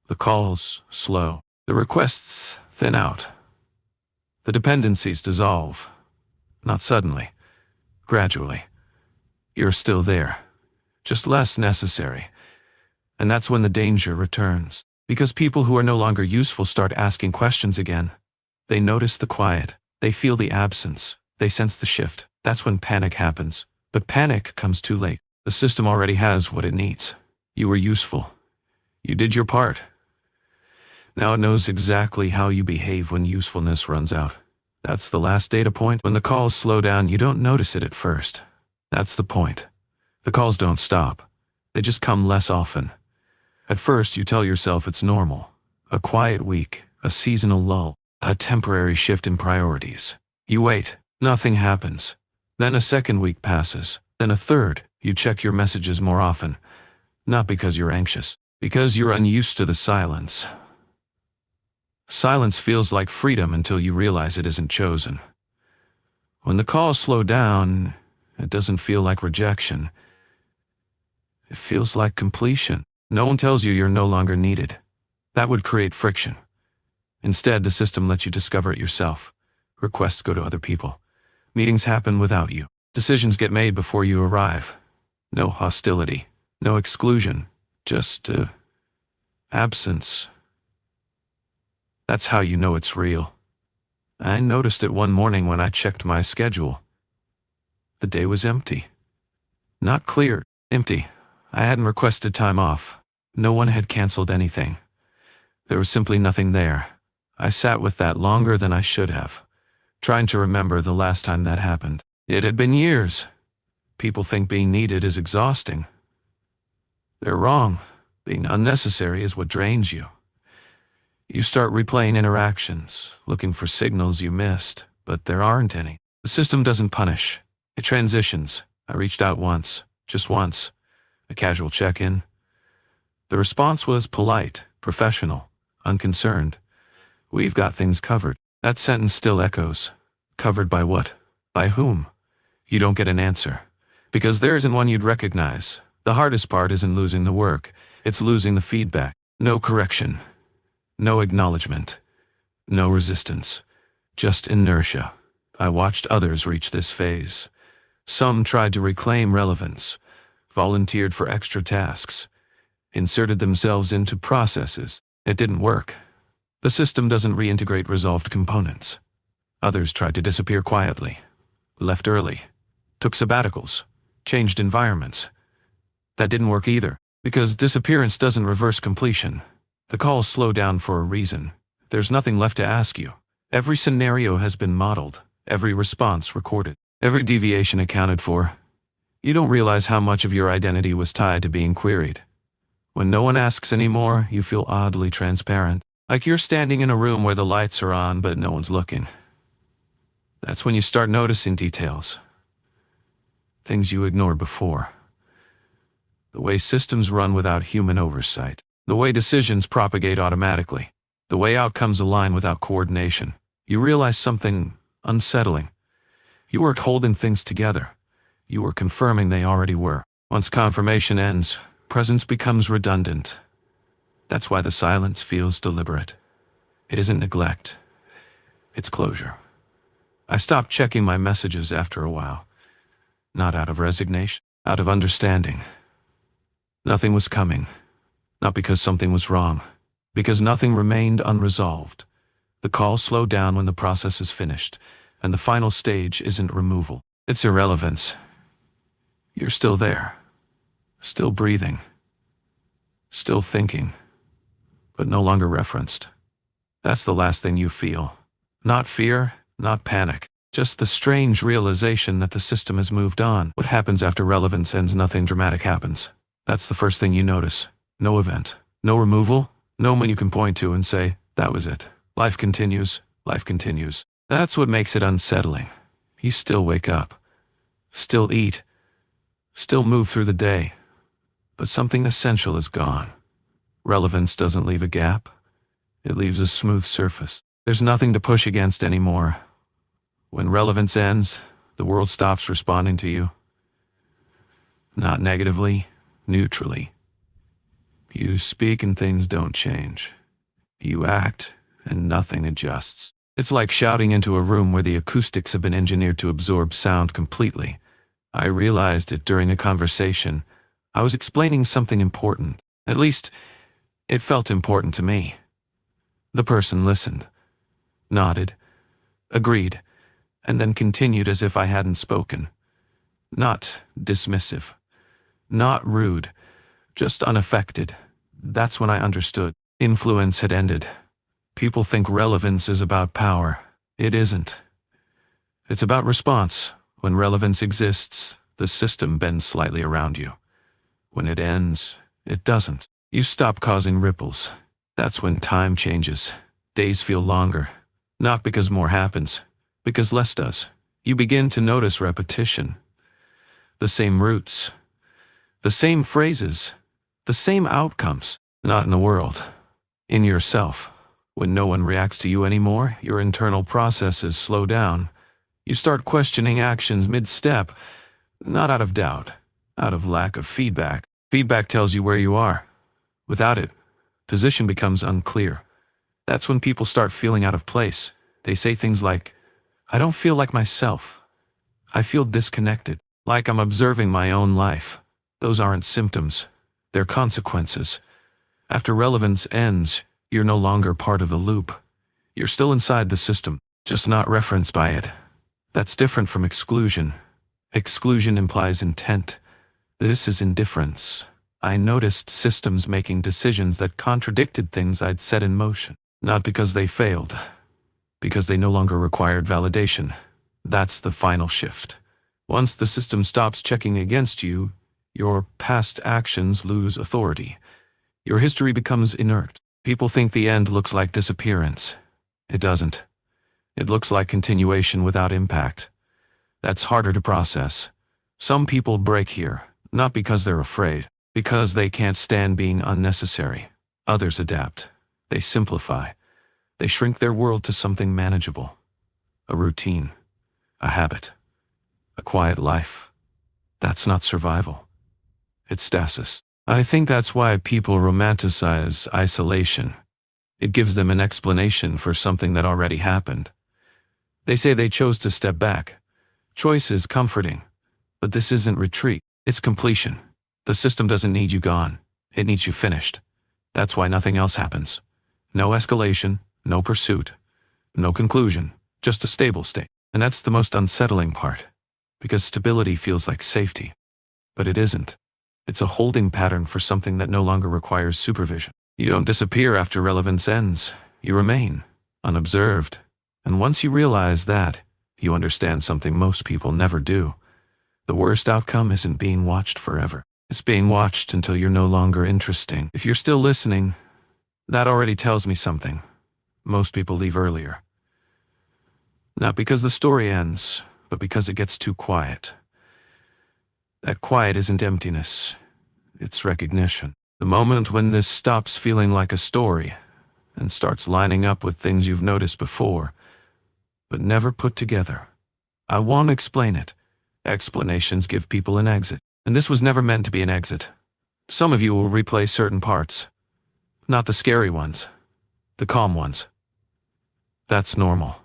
The calls slow. The requests thin out. The dependencies dissolve. Not suddenly. Gradually. You're still there. Just less necessary. And that's when the danger returns. Because people who are no longer useful start asking questions again. They notice the quiet. They feel the absence. They sense the shift. That's when panic happens. But panic comes too late. The system already has what it needs. You were useful. You did your part. Now it knows exactly how you behave when usefulness runs out. That's the last data point. When the calls slow down, you don't notice it at first. That's the point. The calls don't stop. They just come less often. At first, you tell yourself it's normal. A quiet week, a seasonal lull, a temporary shift in priorities. You wait. Nothing happens. Then a second week passes. Then a third. You check your messages more often. Not because you're anxious. Because you're unused to the silence. Silence feels like freedom until you realize it isn't chosen. When the calls slow down, it doesn't feel like rejection. It feels like completion. No one tells you you're no longer needed. That would create friction. Instead, the system lets you discover it yourself. Requests go to other people. Meetings happen without you. Decisions get made before you arrive. No hostility. No exclusion. Just, absence. That's how you know it's real. I noticed it one morning when I checked my schedule. The day was empty. Not clear, empty. I hadn't requested time off. No one had canceled anything. There was simply nothing there. I sat with that longer than I should have, trying to remember the last time that happened. It had been years. People think being needed is exhausting. They're wrong. Being unnecessary is what drains you. You start replaying interactions, looking for signals you missed, but there aren't any. The system doesn't punish. It transitions. I reached out once, just once, a casual check-in. The response was polite, professional, unconcerned. We've got things covered. That sentence still echoes. Covered by what? By whom? You don't get an answer. Because there isn't one you'd recognize. The hardest part isn't losing the work. It's losing the feedback. No correction. No acknowledgement. No resistance. Just inertia. I watched others reach this phase. Some tried to reclaim relevance, volunteered for extra tasks, inserted themselves into processes. It didn't work. The system doesn't reintegrate resolved components. Others tried to disappear quietly, left early, took sabbaticals, changed environments. That didn't work either, because disappearance doesn't reverse completion. The calls slow down for a reason. There's nothing left to ask you. Every scenario has been modeled, every response recorded, every deviation accounted for. You don't realize how much of your identity was tied to being queried. When no one asks anymore, you feel oddly transparent, like you're standing in a room where the lights are on but no one's looking. That's when you start noticing details. Things you ignored before. The way systems run without human oversight. The way decisions propagate automatically. The way outcomes align without coordination. You realize something unsettling. You weren't holding things together. You were confirming they already were. Once confirmation ends, presence becomes redundant. That's why the silence feels deliberate. It isn't neglect. It's closure. I stopped checking my messages after a while. Not out of resignation, out of understanding. Nothing was coming. Not because something was wrong. Because nothing remained unresolved. The call slowed down when the process is finished, and the final stage isn't removal. It's irrelevance. You're still there. Still breathing. Still thinking. But no longer referenced. That's the last thing you feel. Not fear, not panic. Just the strange realization that the system has moved on. What happens after relevance ends? Nothing dramatic happens. That's the first thing you notice. No event. No removal. No one you can point to and say, that was it. Life continues. Life continues. That's what makes it unsettling. You still wake up. Still eat. Still move through the day. But something essential is gone. Relevance doesn't leave a gap. It leaves a smooth surface. There's nothing to push against anymore. When relevance ends, the world stops responding to you. Not negatively, neutrally. You speak and things don't change. You act and nothing adjusts. It's like shouting into a room where the acoustics have been engineered to absorb sound completely. I realized it during a conversation. I was explaining something important. At least, it felt important to me. The person listened, nodded, agreed, and then continued as if I hadn't spoken. Not dismissive. Not rude. Just unaffected. That's when I understood. Influence had ended. People think relevance is about power. It isn't. It's about response. When relevance exists, the system bends slightly around you. When it ends, it doesn't. You stop causing ripples. That's when time changes. Days feel longer. Not because more happens, because less does. You begin to notice repetition. The same roots. The same phrases. The same outcomes. Not in the world. In yourself. When no one reacts to you anymore, your internal processes slow down. You start questioning actions mid-step, not out of doubt, out of lack of feedback. Feedback tells you where you are. Without it, position becomes unclear. That's when people start feeling out of place. They say things like, I don't feel like myself. I feel disconnected, like I'm observing my own life. Those aren't symptoms. They're consequences. After relevance ends, you're no longer part of the loop. You're still inside the system, just not referenced by it. That's different from exclusion. Exclusion implies intent. This is indifference. I noticed systems making decisions that contradicted things I'd set in motion. Not because they failed, because they no longer required validation. That's the final shift. Once the system stops checking against you, your past actions lose authority. Your history becomes inert. People think the end looks like disappearance. It doesn't. It looks like continuation without impact. That's harder to process. Some people break here, not because they're afraid, because they can't stand being unnecessary. Others adapt. They simplify. They shrink their world to something manageable. A routine. A habit. A quiet life. That's not survival. It's stasis. I think that's why people romanticize isolation. It gives them an explanation for something that already happened. They say they chose to step back. Choice is comforting. But this isn't retreat. It's completion. The system doesn't need you gone. It needs you finished. That's why nothing else happens. No escalation, no pursuit, no conclusion, just a stable state. And that's the most unsettling part. Because stability feels like safety. But it isn't. It's a holding pattern for something that no longer requires supervision. You don't disappear after relevance ends. You remain, unobserved. And once you realize that, you understand something most people never do. The worst outcome isn't being watched forever. It's being watched until you're no longer interesting. If you're still listening, that already tells me something. Most people leave earlier. Not because the story ends, but because it gets too quiet. That quiet isn't emptiness. It's recognition. The moment when this stops feeling like a story and starts lining up with things you've noticed before, but never put together. I won't explain it. Explanations give people an exit. And this was never meant to be an exit. Some of you will replay certain parts. Not the scary ones. The calm ones. That's normal.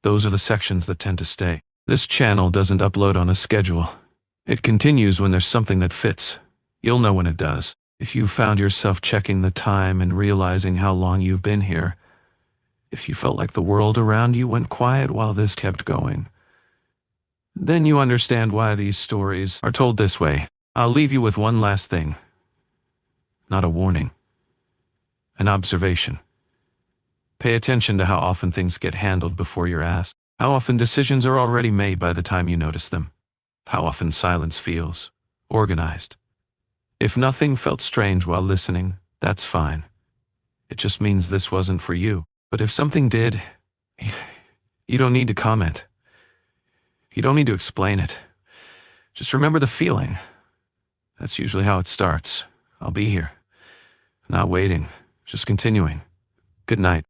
Those are the sections that tend to stay. This channel doesn't upload on a schedule. It continues when there's something that fits. You'll know when it does. If you found yourself checking the time and realizing how long you've been here, if you felt like the world around you went quiet while this kept going, then you understand why these stories are told this way. I'll leave you with one last thing. Not a warning. An observation. Pay attention to how often things get handled before you're asked. How often decisions are already made by the time you notice them. How often silence feels organized. If nothing felt strange while listening, that's fine. It just means this wasn't for you. But if something did, you don't need to comment. You don't need to explain it. Just remember the feeling. That's usually how it starts. I'll be here. Not waiting, just continuing. Good night.